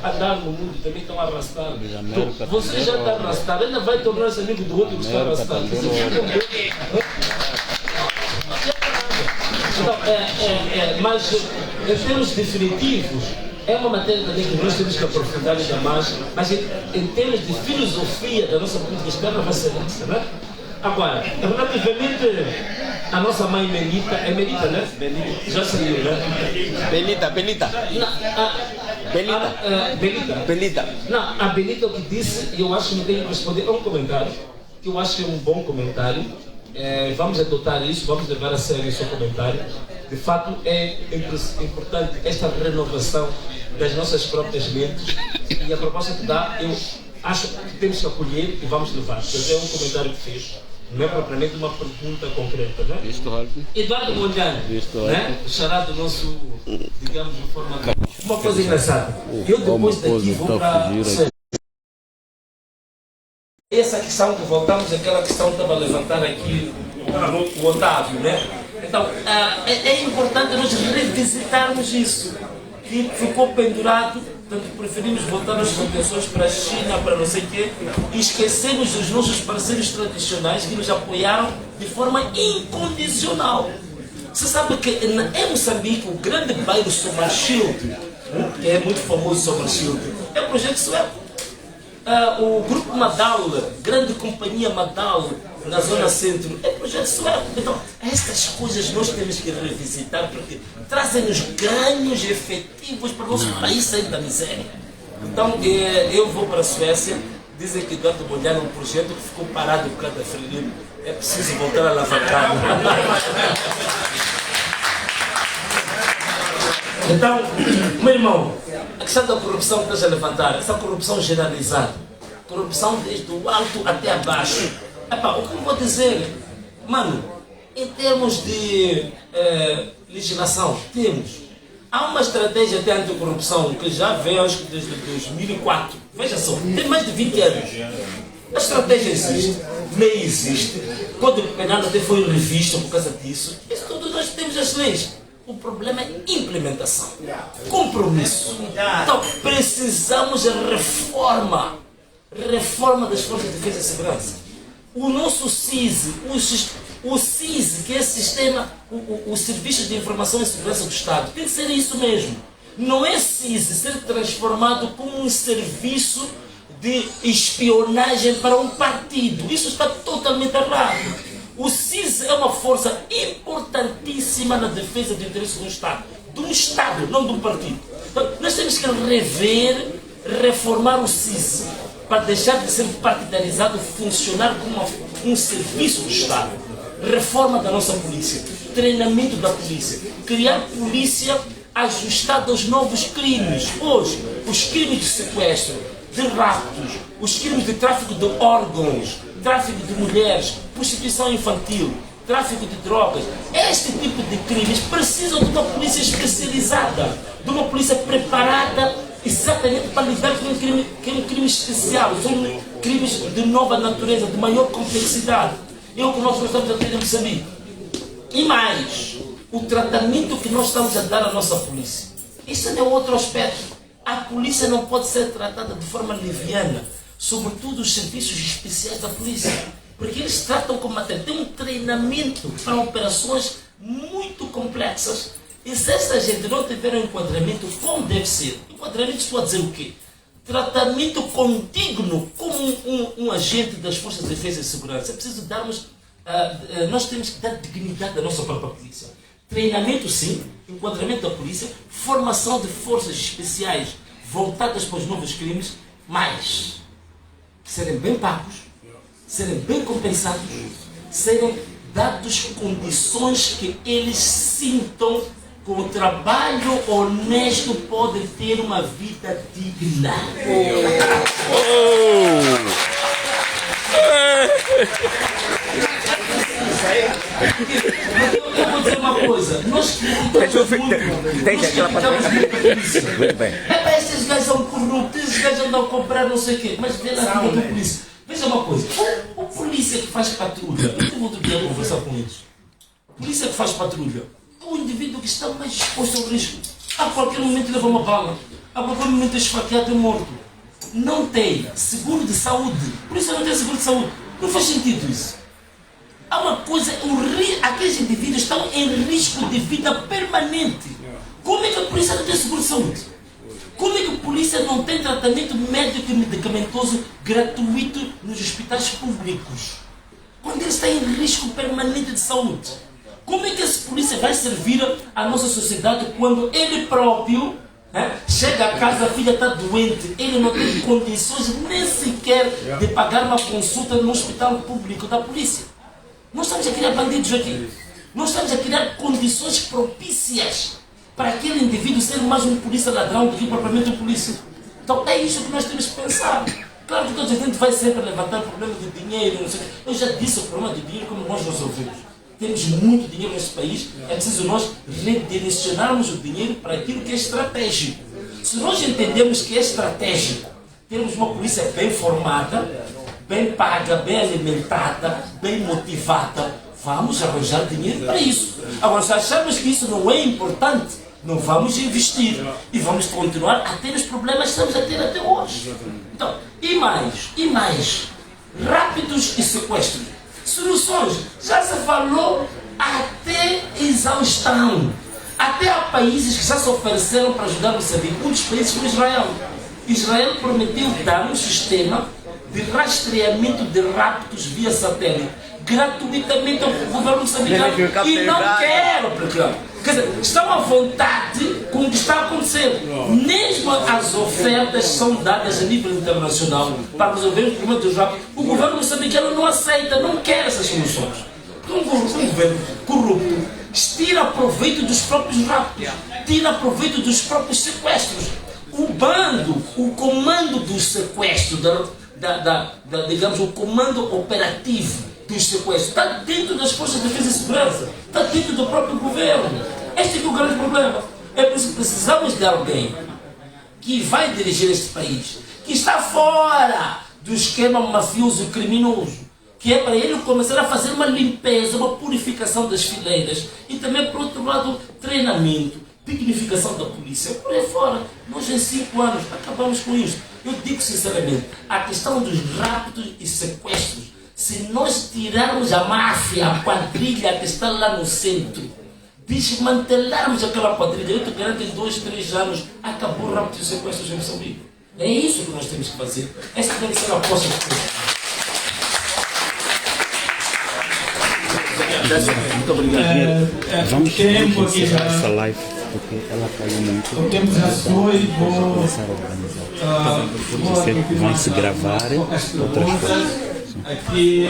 Speaker 8: a andar no mundo, também estão a arrastar. Então, você já está arrastado, ainda vai tornar-se amigo do outro que está arrastado. Então, mas em termos definitivos, é uma matéria também que nós temos que aprofundar ainda mais, mas em termos de filosofia da nossa política externa vai ser essa, né? Agora, relativamente a nossa mãe Benita, é Benita, né? Benita. Já saiu, né?
Speaker 1: Benita.
Speaker 8: Benita.
Speaker 1: Benita.
Speaker 8: Não, a Benita o que disse, e eu acho que não tenho que responder, é um comentário, que eu acho que é um bom comentário. Vamos adotar isso, vamos levar a sério o seu comentário. De fato, é importante esta renovação das nossas próprias mentes, e a proposta que dá, eu acho que temos que acolher e vamos levar. É um comentário que fez, não é propriamente uma pergunta concreta, né? Eduardo Mondlane, né? O xará do nosso, digamos, de forma... Uma coisa engraçada, eu depois daqui vou para... Essa questão que voltamos, aquela questão que estava a levantar aqui o Otávio, né? Então, é importante nós revisitarmos isso, que ficou pendurado, portanto preferimos voltar as contenções para a China, para não sei o quê, e esquecemos dos nossos parceiros tradicionais que nos apoiaram de forma incondicional. Você sabe que em Moçambique, o grande bairro Somarshield, que é muito famoso Somarshield, é um projeto sueco. O grupo Madal, grande companhia Madal, na zona centro, é projeto sueco. Então, estas coisas nós temos que revisitar porque trazem-nos ganhos efetivos para o nosso país sair da miséria. Então, eu vou para a Suécia, dizem que Eduardo Mondlane é um projeto que ficou parado por causa da Frelimo. É preciso voltar a alavancar. Então, meu irmão, a questão da corrupção que estás a levantar, essa corrupção generalizada, corrupção desde o alto até abaixo. O que eu vou dizer? Mano, em termos de legislação, há uma estratégia de anticorrupção que já vem, acho que desde 2004. Veja só, tem mais de 20 anos. A estratégia existe, lei existe, o Código Penal até foi revisto por causa disso. Isso tudo nós temos as leis. O problema é implementação, compromisso. Então precisamos de reforma das Forças de Defesa e Segurança. O nosso CISI, o CISI, que é o sistema, o Serviço de Informação e Segurança do Estado, tem que ser isso mesmo. Não é CISI ser transformado como um serviço de espionagem para um partido. Isso está totalmente errado. O CISI é uma força importantíssima na defesa do interesse do Estado. De um Estado, não de um partido. Então, nós temos que reformar o CISI para deixar de ser partidarizado, funcionar como um serviço do Estado. Reforma da nossa polícia, treinamento da polícia, criar polícia ajustada aos novos crimes. Hoje, os crimes de sequestro, de raptos, os crimes de tráfico de órgãos, tráfico de mulheres, prostituição infantil, tráfico de drogas, este tipo de crimes precisam de uma polícia especializada, de uma polícia preparada exatamente para lidar com um crime, que é um crime especial, são crimes de nova natureza, de maior complexidade. É o que nós estamos a ter em Moçambique. E mais, o tratamento que nós estamos a dar à nossa polícia. Isso é outro aspecto. A polícia não pode ser tratada de forma leviana, sobretudo os serviços especiais da polícia, porque eles tratam como matéria. Tem um treinamento para operações muito complexas. E se essa gente não tiver um enquadramento como deve ser, enquadramento estou a dizer o quê? Tratamento condigno como um agente das Forças de Defesa e Segurança. É preciso darmos, nós temos que dar dignidade à nossa própria polícia. Treinamento sim, enquadramento da polícia, formação de forças especiais voltadas para os novos crimes, mas serem bem pagos, serem bem compensados, serem dadas condições que eles sintam com o trabalho honesto podem ter uma vida digna. Eu vou dizer uma coisa, nós criticamos muito. Esses gajos são corruptos, esses gajos andam a comprar não sei o quê, mas vê lá a vida do polícia. Veja uma coisa, o polícia polícia que faz patrulha, eu tive outro dia a conversar com eles. A polícia que faz patrulha é o indivíduo que está mais exposto ao risco. A qualquer momento leva uma bala, a qualquer momento é esfaqueado e morto. Não tem seguro de saúde, por isso não tem seguro de saúde. Não faz sentido isso. Há uma coisa, aqueles indivíduos estão em risco de vida permanente. Como é que a polícia não tem seguro de saúde? Como é que a polícia não tem tratamento médico e medicamentoso gratuito nos hospitais públicos? Quando ele está em risco permanente de saúde. Como é que essa polícia vai servir à nossa sociedade quando ele próprio chega a casa, a filha está doente, ele não tem condições nem sequer de pagar uma consulta no hospital público da polícia? Nós estamos a criar bandidos aqui. Nós estamos a criar condições propícias para aquele indivíduo ser mais um polícia ladrão do que propriamente um polícia. Então é isso que nós temos que pensar. Claro que toda a gente vai sempre levantar o problema do dinheiro, não sei. Eu já disse o problema do dinheiro como nós resolvemos. Temos muito dinheiro neste país, é preciso nós redirecionarmos o dinheiro para aquilo que é estratégico. Se nós entendemos que é estratégico, temos uma polícia bem formada, bem paga, bem alimentada, bem motivada, vamos arranjar dinheiro para isso. Agora, se achamos que isso não é importante, não vamos investir e vamos continuar a ter os problemas que estamos a ter até hoje. Então, e mais, rápidos e sequestros. Soluções, já se falou até exaustão. Até há países que já se ofereceram para ajudar Moçambique. Um dos países como Israel. Israel prometeu dar um sistema de rastreamento de raptos via satélite gratuitamente ao governo moçambicano e não quero aplicar. Quer dizer, estão à vontade com o que está acontecendo. Mesmo as ofertas são dadas a nível internacional para resolver o problema dos raptos. O governo moçambicano não aceita, não quer essas soluções. Um governo corrupto tira proveito dos próprios raptos, tira proveito dos próprios sequestros. O comando dos sequestros, digamos, o comando operativo dos sequestros está dentro das forças de defesa e segurança, está dentro do próprio governo. Este é o grande problema. É por isso que precisamos de alguém que vai dirigir este país, que está fora do esquema mafioso e criminoso, que é para ele começar a fazer uma limpeza, uma purificação das fileiras e também, por outro lado, treinamento, dignificação da polícia. Por aí fora, nós em 5 anos acabamos com isto. Eu digo sinceramente, a questão dos raptos e sequestros, se nós tirarmos a máfia, a quadrilha que está lá no centro, desmantelarmos aquela quadrilha, eu te garanto, em 2, 3 anos, acabou o rapto e sequestros em Moçambique. É isso que nós temos que fazer. Essa tem que ser a aposta de todos.
Speaker 1: Muito obrigado. Vamos encerrar essa live porque ela caiu muito.
Speaker 3: O tempo já foi, vou
Speaker 1: começar a organizar. Vão se gravar outras coisas.
Speaker 3: Aqui,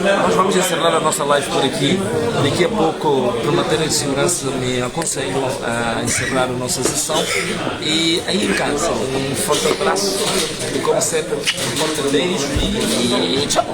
Speaker 2: nós vamos encerrar a nossa live por aqui. Daqui a pouco, por matéria de segurança, me aconselho a encerrar a nossa sessão. E aí em casa, um forte abraço, e como sempre, um forte beijo e tchau.